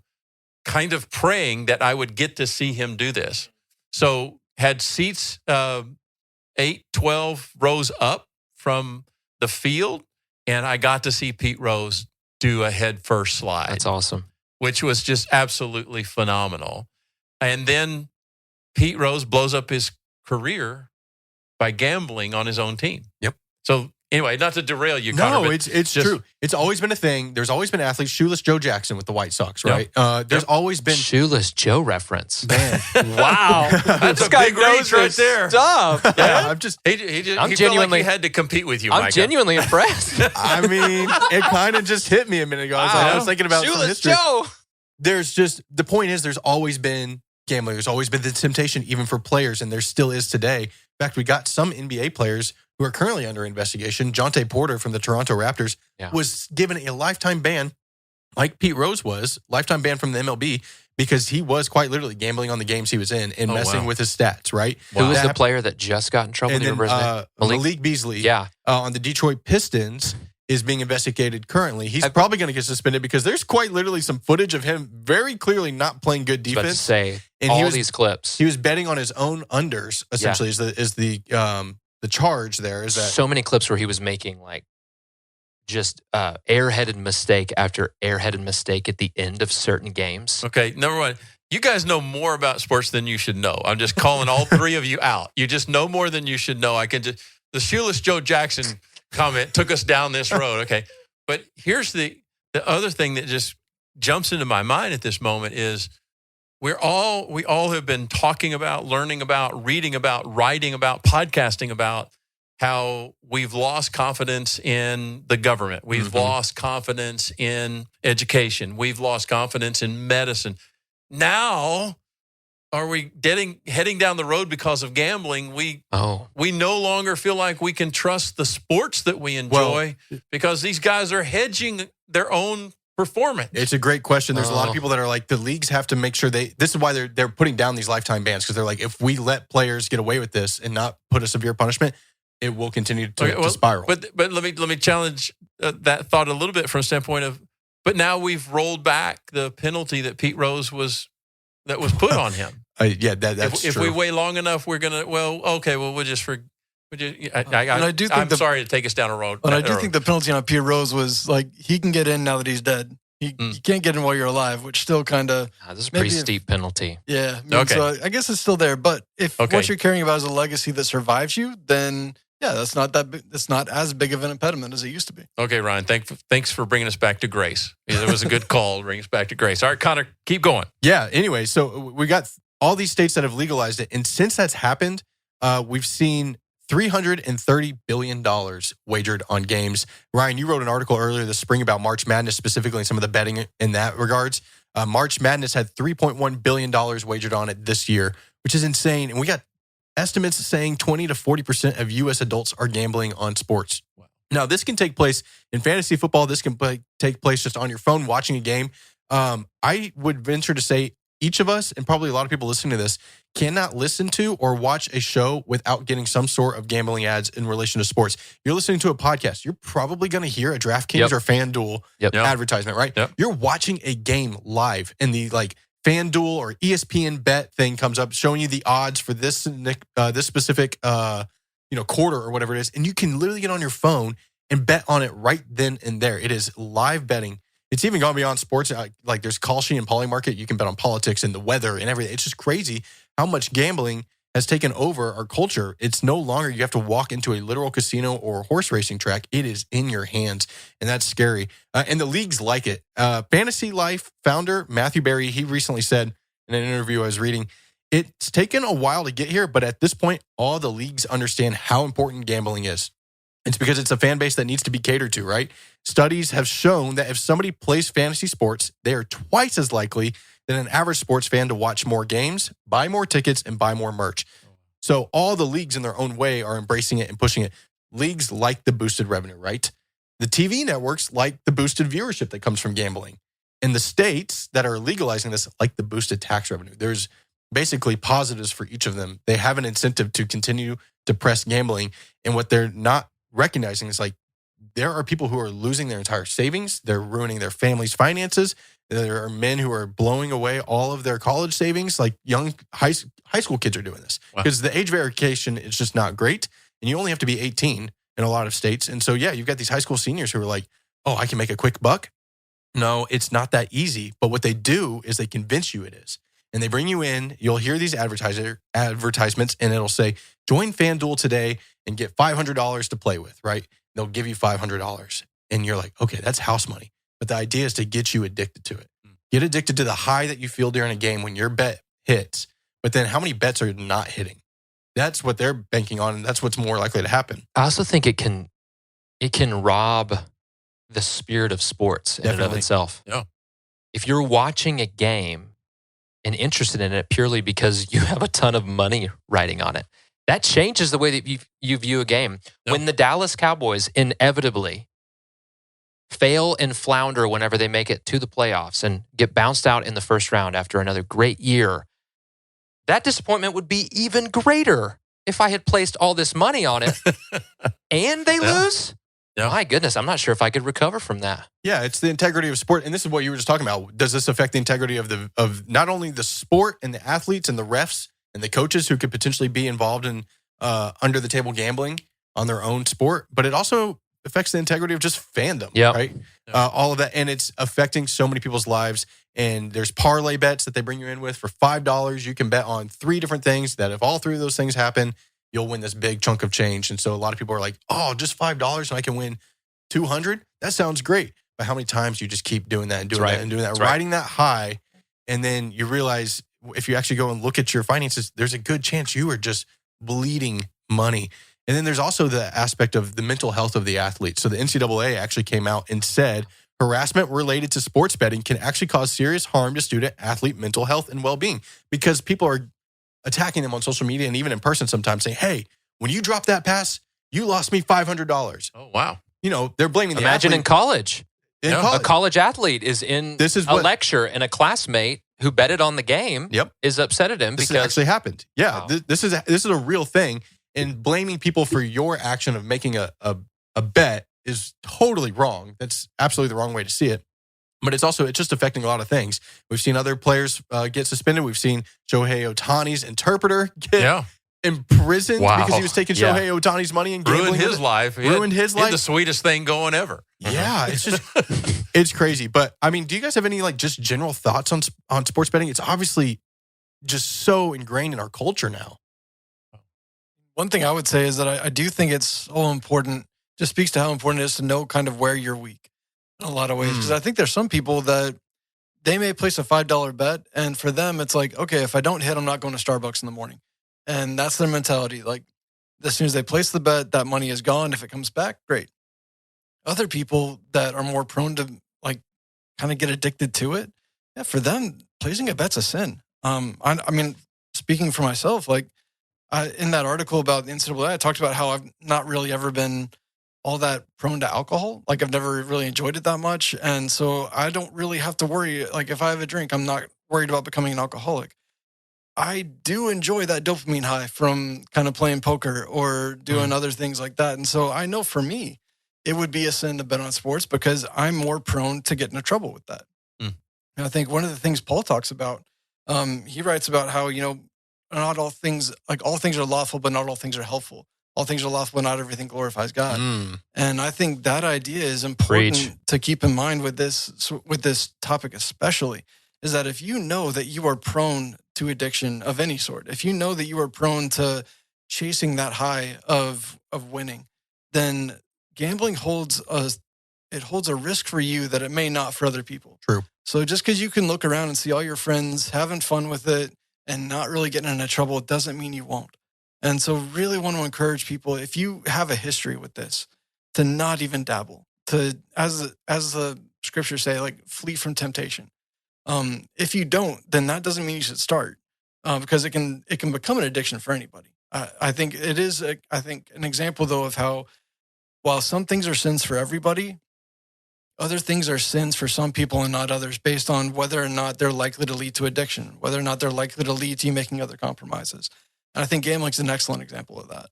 kind of praying that I would get to see him do this. So had seats 8, 12 rows up from the field, and I got to see Pete Rose do a head-first slide. That's awesome. Which was just absolutely phenomenal. And then Pete Rose blows up his career by gambling on his own team. Yep. So anyway, not to derail you, Connor. No, it's true. It's always been a thing. There's always been athletes. Shoeless Joe Jackson with the White Sox, right? There's always been Shoeless Joe reference. Man, Wow, That's a guy big reach right there. Stuff. Yeah. I'm just. He I'm felt genuinely- like he had to compete with you, I'm Micah. genuinely impressed. I mean, it kind of just hit me a minute ago. I was thinking about some Shoeless history. Joe. There's just the point is there's always been gambling. There's always been the temptation, even for players, and there still is today. In fact, we got some NBA players who are currently under investigation. Jonte Porter from the Toronto Raptors was given a lifetime ban, like Pete Rose was, lifetime ban from the MLB because he was quite literally gambling on the games he was in and messing with his stats, right? Who was the player that just got in trouble? And then Malik Beasley on the Detroit Pistons is being investigated currently. He's probably going to get suspended because there's quite literally some footage of him very clearly not playing good defense. About to say, and all these clips. He was betting on his own unders, essentially, is the charge there. Is that so many clips where he was making like just airheaded mistake after airheaded mistake at the end of certain games. Okay, number one, you guys know more about sports than you should know. I'm just calling all three of you out. You just know more than you should know. The Shoeless Joe Jackson comment took us down this road. Okay, but here's the other thing that just jumps into my mind at this moment is we all have been talking about, learning about, reading about, writing about, podcasting about how we've lost confidence in the government. We've lost confidence in education. We've lost confidence in medicine. Now, are we heading down the road because of gambling? We no longer feel like we can trust the sports that we enjoy because these guys are hedging their own performance. It's a great question. There's a lot of people that are like, the leagues have to make sure this is why they're putting down these lifetime bans, because they're like, if we let players get away with this and not put a severe punishment, it will continue to spiral. But let me challenge that thought a little bit from a standpoint of, but now we've rolled back the penalty that Pete Rose was put on him. That's if true. we wait long enough, we're gonna. We'll just I do think I'm sorry to take us down a road. But I do think the penalty on Pete Rose was like he can get in now that he's dead. You can't get in while you're alive, which still kind of this is a pretty steep penalty. Yeah. So I guess it's still there. But if what you're caring about is a legacy that survives you, then that's not that's not as big of an impediment as it used to be. Okay, Ryan. Thanks for bringing us back to grace. It was a good call to bring us back to grace. All right, Connor, keep going. Yeah. Anyway, so we got all these states that have legalized it, and since that's happened, we've seen $330 billion wagered on games. Ryan, you wrote an article earlier this spring about March Madness, specifically and some of the betting in that regards. March Madness had $3.1 billion wagered on it this year, which is insane. And we got estimates saying 20 to 40% of U.S. adults are gambling on sports. Wow. Now, this can take place in fantasy football. This can take place just on your phone watching a game. I would venture to say each of us, and probably a lot of people listening to this, cannot listen to or watch a show without getting some sort of gambling ads in relation to sports. You're listening to a podcast. You're probably going to hear a DraftKings or FanDuel advertisement, right? Yep. You're watching a game live, and the FanDuel or ESPN bet thing comes up showing you the odds for this specific quarter or whatever it is, and you can literally get on your phone and bet on it right then and there. It is live betting. It's even gone beyond sports. Like there's Kalshi and Polymarket. You can bet on politics and the weather and everything. It's just crazy how much gambling has taken over our culture. It's no longer you have to walk into a literal casino or horse racing track. It is in your hands, and that's scary. And the leagues like it. Fantasy Life founder Matthew Berry, he recently said in an interview I was reading, it's taken a while to get here, but at this point, all the leagues understand how important gambling is. It's because it's a fan base that needs to be catered to, right? Studies have shown that if somebody plays fantasy sports, they are twice as likely than an average sports fan to watch more games, buy more tickets, and buy more merch. So all the leagues in their own way are embracing it and pushing it. Leagues like the boosted revenue, right? The TV networks like the boosted viewership that comes from gambling. And the states that are legalizing this like the boosted tax revenue. There's basically positives for each of them. They have an incentive to continue to press gambling. And what they're not recognizing is there are people who are losing their entire savings. They're ruining their family's finances. There are men who are blowing away all of their college savings. Like young high school kids are doing this because the age verification is just not great. And you only have to be 18 in a lot of states. And so, yeah, you've got these high school seniors who are like, oh, I can make a quick buck. No, it's not that easy. But what they do is they convince you it is. And they bring you in. You'll hear these advertisements, and it'll say, join FanDuel today and get $500 to play with, right? They'll give you $500. And you're like, okay, that's house money. But the idea is to get you addicted to it. Get addicted to the high that you feel during a game when your bet hits. But then how many bets are not hitting? That's what they're banking on, and that's what's more likely to happen. I also think it can rob the spirit of sports in and of itself. Yeah. If you're watching a game and interested in it purely because you have a ton of money riding on it, that changes the way that you view a game. Yep. When the Dallas Cowboys inevitably fail and flounder whenever they make it to the playoffs and get bounced out in the first round after another great year, that disappointment would be even greater if I had placed all this money on it and they lose. Yeah. My goodness, I'm not sure if I could recover from that. Yeah, it's the integrity of sport. And this is what you were just talking about. Does this affect the integrity of not only the sport and the athletes and the refs and the coaches who could potentially be involved in under the table gambling on their own sport, but it also affects the integrity of just fandom, right? All of that. And it's affecting so many people's lives. And there's parlay bets that they bring you in with for $5. You can bet on 3 different things that if all 3 of those things happen, you'll win this big chunk of change. And so a lot of people are like, oh, just $5 and I can win $200. That sounds great. But how many times you just keep doing that and doing that and doing that, riding that high. And then you realize if you actually go and look at your finances, there's a good chance you are just bleeding money. And then there's also the aspect of the mental health of the athlete. So the NCAA actually came out and said harassment related to sports betting can actually cause serious harm to student athlete mental health and well-being because people are attacking them on social media and even in person sometimes saying, hey, when you dropped that pass, you lost me $500. Oh, wow. You know, they're blaming the Imagine athlete. in college. A college athlete is in a lecture and a classmate who betted on the game is upset at him because this actually happened. Yeah, wow. This is a real thing. And blaming people for your action of making a bet is totally wrong. That's absolutely the wrong way to see it. But it's just affecting a lot of things. We've seen other players get suspended. We've seen Shohei Ohtani's interpreter get imprisoned because he was taking Shohei Ohtani's money and gambling. Ruined his life. Ruined his life. The sweetest thing going ever. Yeah, it's just it's crazy. But I mean, do you guys have any just general thoughts on sports betting? It's obviously just so ingrained in our culture now. One thing I would say is that I do think it's so important, just speaks to how important it is to know kind of where you're weak in a lot of ways. Because I think there's some people that they may place a $5 bet, and for them, it's like, okay, if I don't hit, I'm not going to Starbucks in the morning. And that's their mentality. Like, as soon as they place the bet, that money is gone. If it comes back, great. Other people that are more prone to, kind of get addicted to it, for them, placing a bet's a sin. I mean, speaking for myself, in that article about the NCAA, I talked about how I've not really ever been all that prone to alcohol. I've never really enjoyed it that much. And so I don't really have to worry. If I have a drink, I'm not worried about becoming an alcoholic. I do enjoy that dopamine high from kind of playing poker or doing other things like that. And so I know for me, it would be a sin to bet on sports because I'm more prone to get into trouble with that. And I think one of the things Paul talks about, he writes about how, not all things, all things are lawful, but not all things are helpful. All things are lawful, but not everything glorifies God. And I think that idea is important to keep in mind with this topic especially, is that if you know that you are prone to addiction of any sort, if you know that you are prone to chasing that high of winning, then gambling holds a risk for you that it may not for other people. True. So just because you can look around and see all your friends having fun with it and not really getting into trouble, doesn't mean you won't. And so really want to encourage people, if you have a history with this, to not even dabble, to, as the scriptures say, flee from temptation. If you don't, then that doesn't mean you should start, because it can become an addiction for anybody. I think it is, an example, though, of how while some things are sins for everybody, other things are sins for some people and not others, based on whether or not they're likely to lead to addiction, whether or not they're likely to lead to you making other compromises. And I think gambling is an excellent example of that.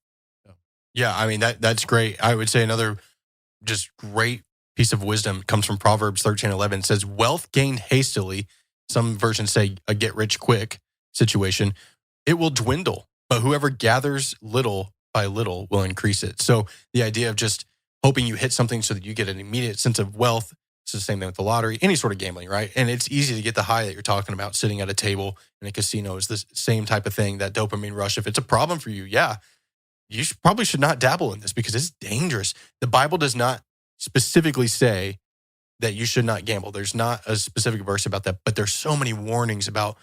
Yeah, I mean, that's great. I would say another just great piece of wisdom comes from Proverbs 13:11. It says, wealth gained hastily, some versions say a get rich quick situation, it will dwindle, but whoever gathers little by little will increase it. So the idea of just hoping you hit something so that you get an immediate sense of wealth, it's the same thing with the lottery, any sort of gambling, right? And it's easy to get the high that you're talking about. Sitting at a table in a casino is the same type of thing, that dopamine rush. If it's a problem for you, you probably should not dabble in this because it's dangerous. The Bible does not specifically say that you should not gamble. There's not a specific verse about that, but there's so many warnings about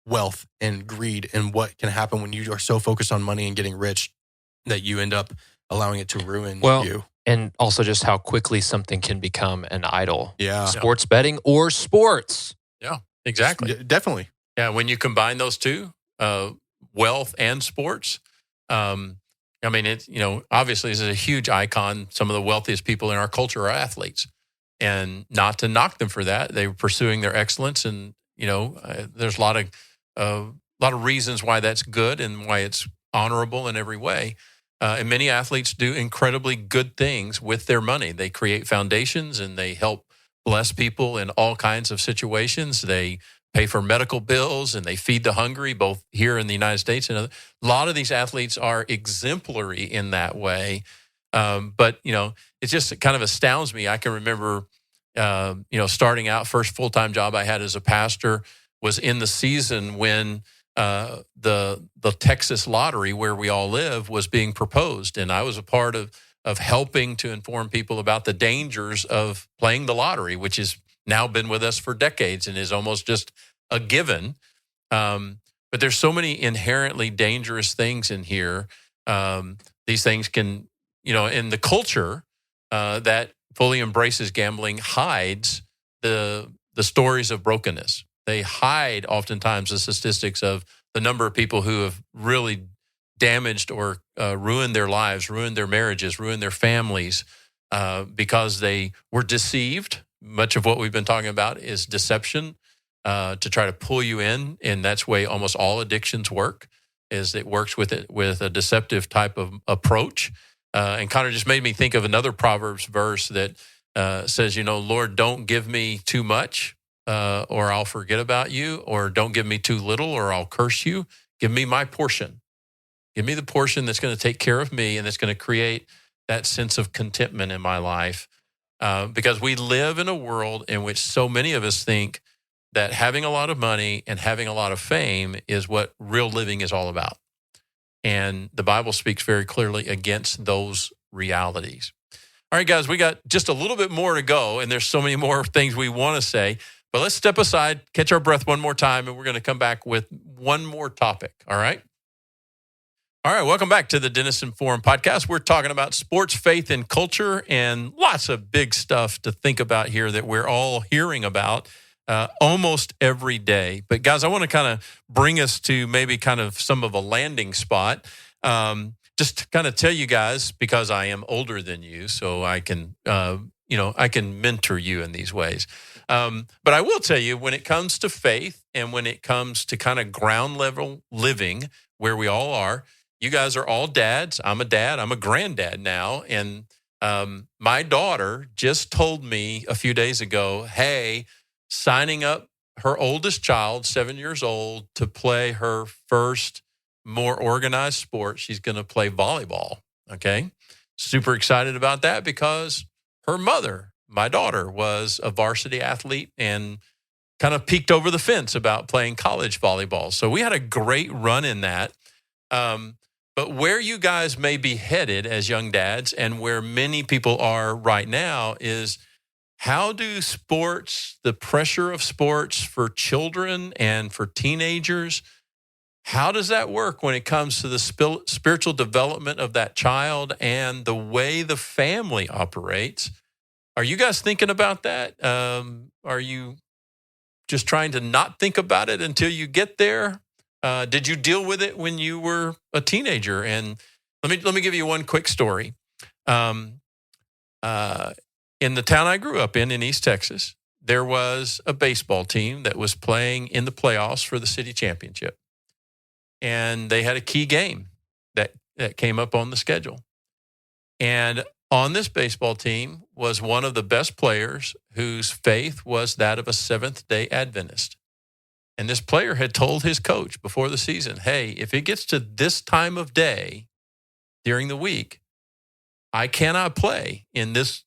wealth and greed and what can happen when you are so focused on money and getting rich that you end up allowing it to ruin you. And also just how quickly something can become an idol. Yeah. Sports betting or sports. Yeah, exactly. Definitely. Yeah, when you combine those two, wealth and sports, I mean, it, obviously this is a huge icon. Some of the wealthiest people in our culture are athletes, and not to knock them for that. They were pursuing their excellence, and there's a lot of reasons why that's good and why it's honorable in every way. And many athletes do incredibly good things with their money. They create foundations and they help bless people in all kinds of situations. They pay for medical bills and they feed the hungry, both here in the United States and a lot of these athletes are exemplary in that way. But it just kind of astounds me. I can remember, starting out, first full-time job I had as a pastor was in the season when the Texas lottery, where we all live, was being proposed. And I was a part of helping to inform people about the dangers of playing the lottery, which has now been with us for decades and is almost just a given. But there's so many inherently dangerous things in here. These things can, in the culture that fully embraces gambling hides the stories of brokenness. They hide oftentimes the statistics of the number of people who have really damaged or ruined their lives, ruined their marriages, ruined their families because they were deceived. Much of what we've been talking about is deception to try to pull you in, and that's the way almost all addictions work. Is it works with a deceptive type of approach. And Connor just made me think of another Proverbs verse that says, Lord, don't give me too much or I'll forget about you, or don't give me too little or I'll curse you. Give me my portion. Give me the portion that's going to take care of me and that's going to create that sense of contentment in my life. Because we live in a world in which so many of us think that having a lot of money and having a lot of fame is what real living is all about. And the Bible speaks very clearly against those realities. All right, guys, we got just a little bit more to go, and there's so many more things we want to say. But let's step aside, catch our breath one more time, and we're going to come back with one more topic, all right? All right, welcome back to the Denison Forum Podcast. We're talking about sports, faith, and culture, and lots of big stuff to think about here that we're all hearing about almost every day. But guys, I want to kind of bring us to maybe kind of some of a landing spot. Just to kind of tell you guys, because I am older than you, so I can, I can mentor you in these ways. But I will tell you, when it comes to faith and when it comes to kind of ground level living, where we all are, you guys are all dads. I'm a dad. I'm a granddad now. And my daughter just told me a few days ago, hey, signing up her oldest child, 7 years old, to play her first more organized sport. She's going to play volleyball. Okay. Super excited about that because her mother, my daughter, was a varsity athlete and kind of peeked over the fence about playing college volleyball. So we had a great run in that. But where you guys may be headed as young dads, and where many people are right now, is how do sports, the pressure of sports for children and for teenagers, how does that work when it comes to the spiritual development of that child and the way the family operates? Are you guys thinking about that? Are you just trying to not think about it until you get there? Did you deal with it when you were a teenager? And let me give you one quick story. In the town I grew up in East Texas, there was a baseball team that was playing in the playoffs for the city championship. And they had a key game that came up on the schedule. And on this baseball team was one of the best players whose faith was that of a Seventh-day Adventist. And this player had told his coach before the season, hey, if it gets to this time of day during the week, I cannot play in this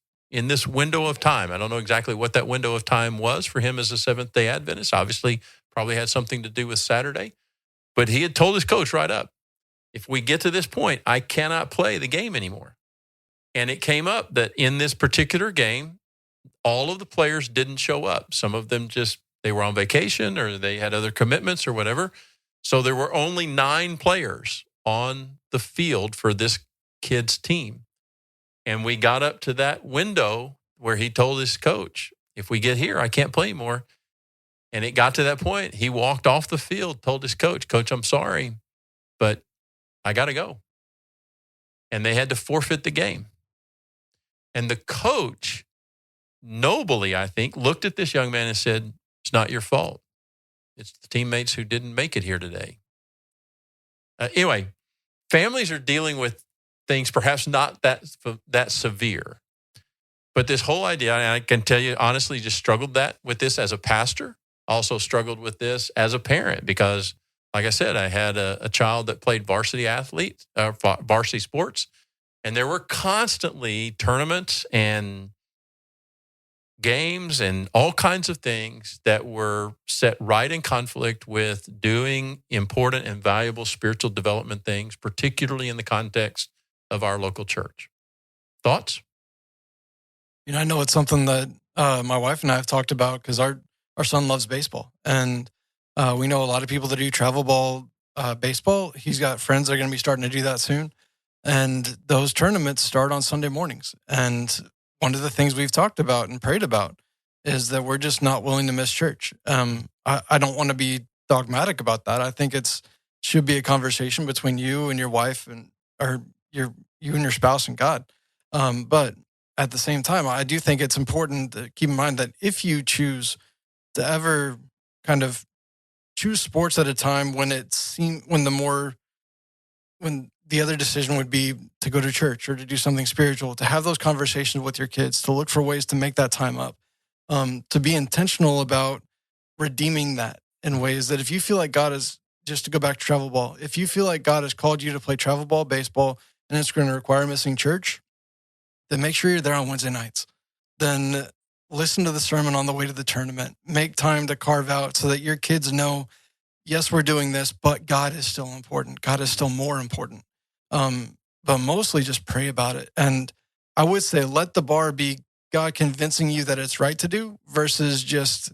window of time. I don't know exactly what that window of time was for him as a Seventh-day Adventist. Obviously, probably had something to do with Saturday. But he had told his coach right up, if we get to this point, I cannot play the game anymore. And it came up that in this particular game, all of the players didn't show up. Some of them they were on vacation or they had other commitments or whatever. So there were only 9 players on the field for this kid's team. And we got up to that window where he told his coach, if we get here, I can't play anymore. And it got to that point. He walked off the field, told his coach, Coach, I'm sorry, but I got to go. And they had to forfeit the game. And the coach, nobly, I think, looked at this young man and said, it's not your fault. It's the teammates who didn't make it here today. Anyway, families are dealing with things perhaps not that severe. But this whole idea, and I can tell you honestly, just struggled with this as a pastor. Also struggled with this as a parent because, like I said, I had a child that played varsity sports. And there were constantly tournaments and games and all kinds of things that were set right in conflict with doing important and valuable spiritual development things, particularly in the context of our local church. Thoughts? I know it's something that my wife and I have talked about because our son loves baseball. And we know a lot of people that do travel ball baseball. He's got friends that are going to be starting to do that soon. And those tournaments start on Sunday mornings. And one of the things we've talked about and prayed about is that we're just not willing to miss church. I don't want to be dogmatic about that. I think should be a conversation between you and your wife or you and your spouse and God. But at the same time, I do think it's important to keep in mind that if you choose to ever kind of choose sports at a time when the other decision would be to go to church or to do something spiritual, to have those conversations with your kids, to look for ways to make that time up, to be intentional about redeeming that in ways that if you feel like God is, just to go back to travel ball, if you feel like God has called you to play travel ball, baseball, and it's going to require missing church, then make sure you're there on Wednesday nights. Then listen to the sermon on the way to the tournament. Make time to carve out so that your kids know, yes, we're doing this, but God is still important. God is still more important. But mostly just pray about it. And I would say let the bar be God convincing you that it's right to do versus just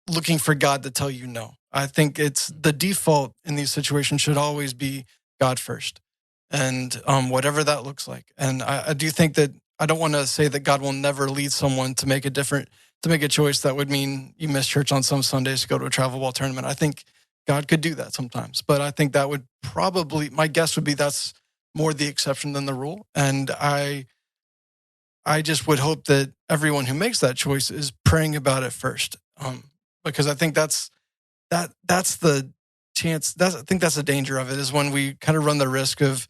looking for God to tell you no. I think it's the default in these situations should always be God first. And whatever that looks like. And I do think that I don't want to say that God will never lead someone to make a choice that would mean you miss church on some Sundays to go to a travel ball tournament. I think God could do that sometimes, but I think that would my guess would be that's more the exception than the rule. And I just would hope that everyone who makes that choice is praying about it first. Because I think that's the chance. I think that's the danger of it is when we kind of run the risk of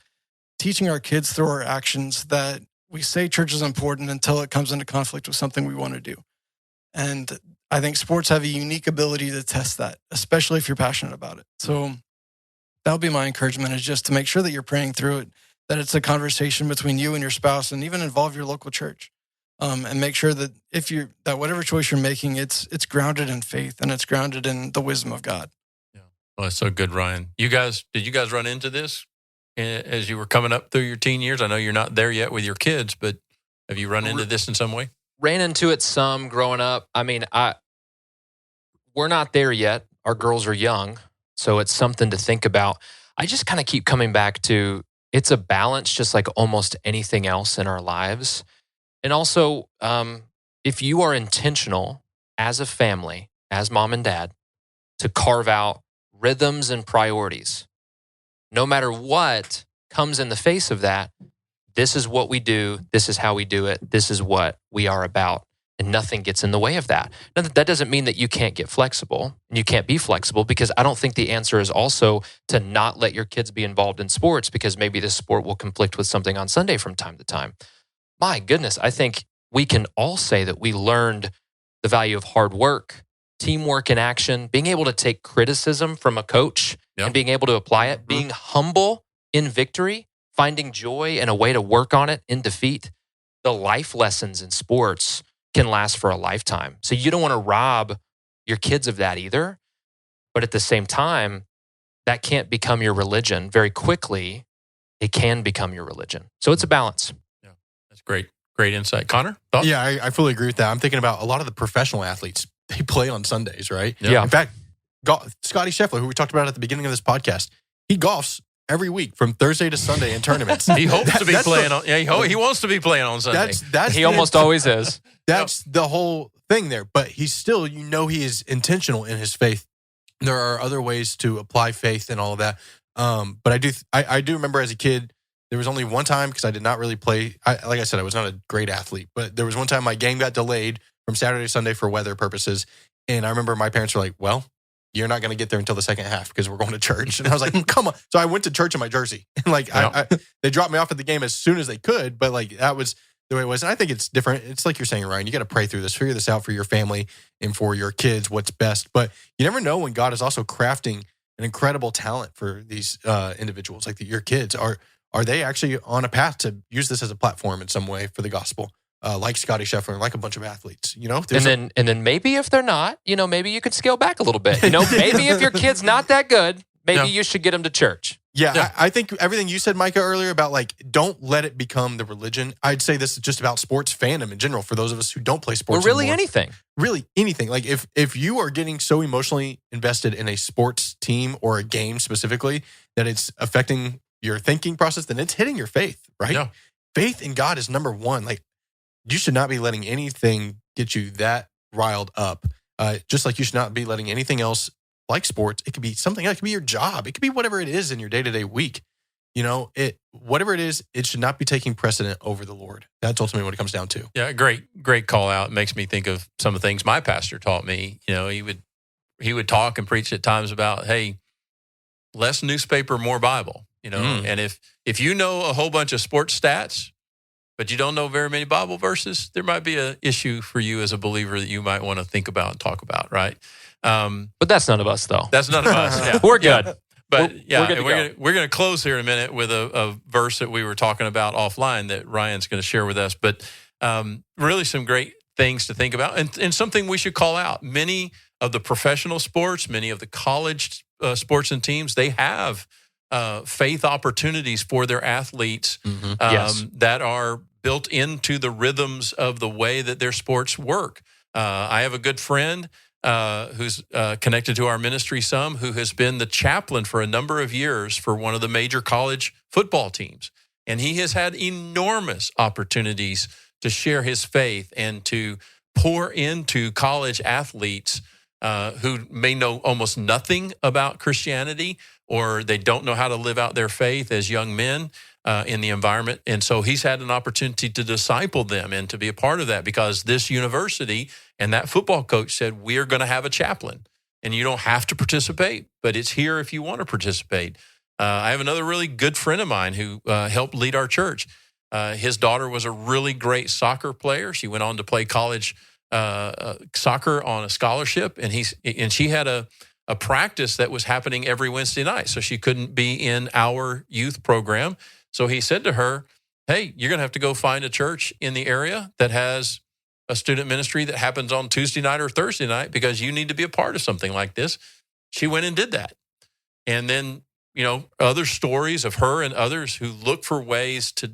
teaching our kids through our actions that we say church is important until it comes into conflict with something we want to do. And I think sports have a unique ability to test that, especially if you're passionate about it. So that would be my encouragement, is just to make sure that you're praying through it, that it's a conversation between you and your spouse, and even involve your local church. And make sure that that whatever choice you're making, it's grounded in faith and it's grounded in the wisdom of God. Yeah, well, that's so good, Ryan. Did you guys run into this as you were coming up through your teen years? I know you're not there yet with your kids, but have you run into this in some way? Ran into it some growing up. I mean, we're not there yet. Our girls are young, so it's something to think about. I just kind of keep coming back to it's a balance, just like almost anything else in our lives. And also, if you are intentional as a family, as mom and dad, to carve out rhythms and priorities, no matter what comes in the face of that, this is what we do, this is how we do it, this is what we are about, and nothing gets in the way of that. Now, that doesn't mean that you can't get flexible, and you can't be flexible, because I don't think the answer is also to not let your kids be involved in sports because maybe this sport will conflict with something on Sunday from time to time. my goodness, I think we can all say that we learned the value of hard work, teamwork in action, being able to take criticism from a coach and being able to apply it, being humble in victory, finding joy and a way to work on it in defeat. The life lessons in sports can last for a lifetime. So you don't want to rob your kids of that either. But at the same time, that can't become your religion. Very quickly, it can become your religion. So it's a balance. Yeah, that's great. Great insight. Connor, thoughts? Yeah, I fully agree with that. I'm thinking about a lot of the professional athletes. They play on Sundays, right? Yeah. In fact, Scottie Scheffler, who we talked about at the beginning of this podcast, he golfs every week from Thursday to Sunday in tournaments. He hopes to be playing on. Yeah, he wants to be playing on Sunday. He almost always is. That's the whole thing there. But he's still, he is intentional in his faith. There are other ways to apply faith and all of that. But I do remember as a kid, there was only one time because I did not really play. Like I said, I was not a great athlete, but there was one time my game got delayed from Saturday to Sunday for weather purposes. And I remember my parents were like, well, you're not going to get there until the second half because we're going to church. And I was like, come on. So I went to church in my jersey. And they dropped me off at the game as soon as they could. But that was the way it was. And I think it's different. It's like you're saying, Ryan, you got to pray through this, figure this out for your family and for your kids, what's best. But you never know when God is also crafting an incredible talent for these individuals, like your kids. Are they actually on a path to use this as a platform in some way for the gospel? Like Scottie Scheffler, like a bunch of athletes, And then maybe if they're not, maybe you could scale back a little bit. Maybe if your kid's not that good, maybe you should get them to church. Yeah. I think everything you said, Micah, earlier about don't let it become the religion. I'd say this is just about sports fandom in general for those of us who don't play sports. Or really anymore. anything. Really anything. Like if you are getting so emotionally invested in a sports team or a game specifically that it's affecting your thinking process, then it's hitting your faith, right? Yeah. Faith in God is number one. You should not be letting anything get you that riled up. Just like you should not be letting anything else like sports. It could be something else. It could be your job. It could be whatever it is in your day-to-day week. Whatever it is, it should not be taking precedent over the Lord. That's ultimately what it comes down to. Yeah, great call out. It makes me think of some of the things my pastor taught me. He would talk and preach at times about, hey, less newspaper, more Bible. And if you know a whole bunch of sports stats, but you don't know very many Bible verses, there might be an issue for you as a believer that you might want to think about and talk about, right? But that's none of us, though. That's none of us. Yeah. We're good. Yeah. But we're going to close here in a minute with a verse that we were talking about offline that Ryan's going to share with us. But really some great things to think about and something we should call out. Many of the professional sports, many of the college sports and teams, they have faith opportunities for their athletes that are built into the rhythms of the way that their sports work. I have a good friend who's connected to our ministry some, who has been the chaplain for a number of years for one of the major college football teams. And he has had enormous opportunities to share his faith and to pour into college athletes who may know almost nothing about Christianity, or they don't know how to live out their faith as young men in the environment. And so he's had an opportunity to disciple them and to be a part of that, because this university and that football coach said, we're going to have a chaplain and you don't have to participate, but it's here if you want to participate. I have another really good friend of mine who helped lead our church. His daughter was a really great soccer player. She went on to play college soccer on a scholarship, and she had a practice that was happening every Wednesday night, so she couldn't be in our youth program. So he said to her, hey, you're going to have to go find a church in the area that has a student ministry that happens on Tuesday night or Thursday night, because you need to be a part of something like this. She went and did that. And then, other stories of her and others who look for ways to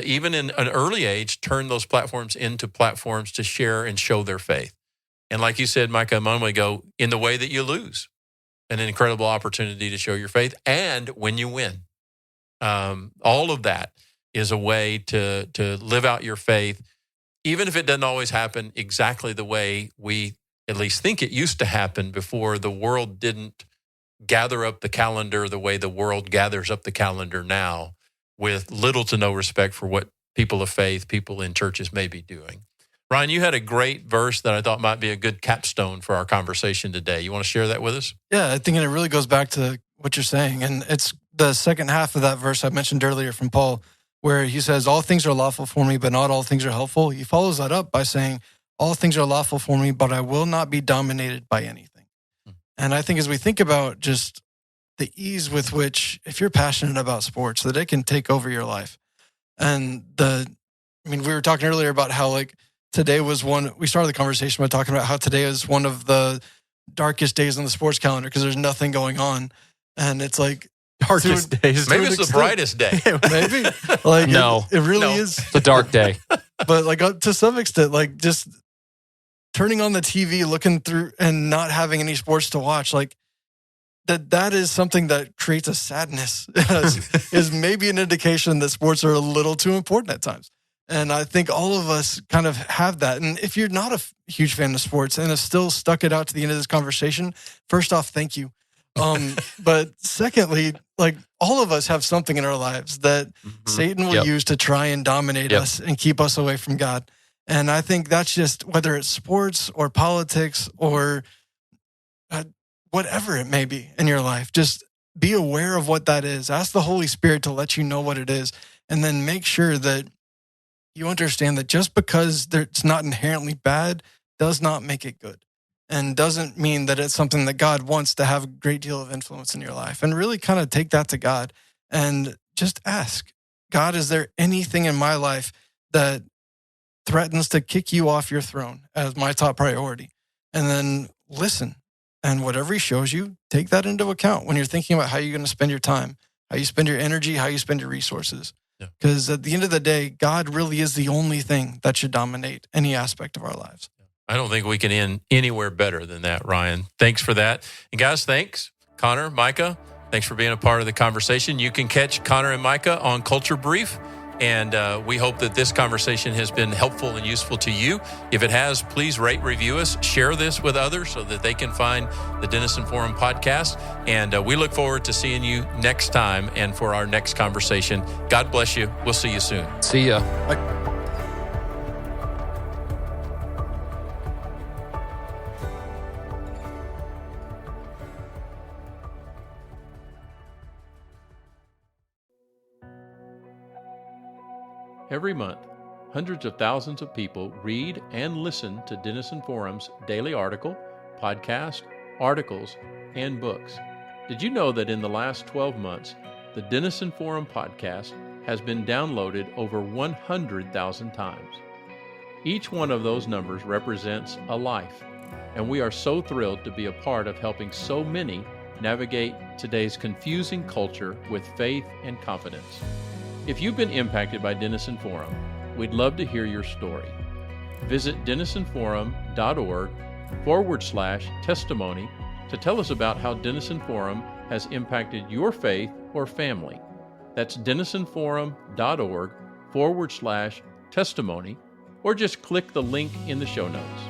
even in an early age, turn those platforms into platforms to share and show their faith. And like you said, Micah, a moment ago, in the way that you lose, an incredible opportunity to show your faith, and when you win. All of that is a way to live out your faith, even if it doesn't always happen exactly the way we at least think it used to happen before the world didn't gather up the calendar the way the world gathers up the calendar now, with little to no respect for what people of faith, people in churches may be doing. Ryan, you had a great verse that I thought might be a good capstone for our conversation today. You want to share that with us? Yeah, I think it really goes back to what you're saying. And it's the second half of that verse I mentioned earlier from Paul, where he says, all things are lawful for me, but not all things are helpful. He follows that up by saying, all things are lawful for me, but I will not be dominated by anything. And I think as we think about just the ease with which, if you're passionate about sports, that it can take over your life. And we were talking earlier about how like today was we started the conversation by talking about how today is one of the darkest days on the sports calendar because there's nothing going on. And it's like, Darkest days. Maybe it's the brightest day. Maybe. Like, No. it really No. is. It's a dark day. But like to some extent, like just turning on the TV, looking through and not having any sports to watch, like that is something that creates a sadness is maybe an indication that sports are a little too important at times. And I think all of us kind of have that. And if you're not a huge fan of sports and have still stuck it out to the end of this conversation, first off, thank you. But secondly, like all of us have something in our lives that Satan will use to try and dominate us and keep us away from God. And I think that's just whether it's sports or politics or whatever it may be in your life, just be aware of what that is. Ask the Holy Spirit to let you know what it is. And then make sure that you understand that just because it's not inherently bad does not make it good. And doesn't mean that it's something that God wants to have a great deal of influence in your life. And really kind of take that to God and just ask, God, is there anything in my life that threatens to kick you off your throne as my top priority? And then listen. And whatever he shows you, take that into account when you're thinking about how you're going to spend your time, how you spend your energy, how you spend your resources. Because at the end of the day, God really is the only thing that should dominate any aspect of our lives. I don't think we can end anywhere better than that, Ryan. Thanks for that. And guys, thanks. Connor, Micah, thanks for being a part of the conversation. You can catch Connor and Micah on Culture Brief. And we hope that this conversation has been helpful and useful to you. If it has, please rate, review us, share this with others so that they can find the Denison Forum podcast. And we look forward to seeing you next time and for our next conversation. God bless you. We'll see you soon. See ya. Bye. Every month, hundreds of thousands of people read and listen to Denison Forum's daily article, podcast, articles, and books. Did you know that in the last 12 months, the Denison Forum podcast has been downloaded over 100,000 times? Each one of those numbers represents a life, and we are so thrilled to be a part of helping so many navigate today's confusing culture with faith and confidence. If you've been impacted by Denison Forum, we'd love to hear your story. Visit denisonforum.org/testimony to tell us about how Denison Forum has impacted your faith or family. That's denisonforum.org/testimony, or just click the link in the show notes.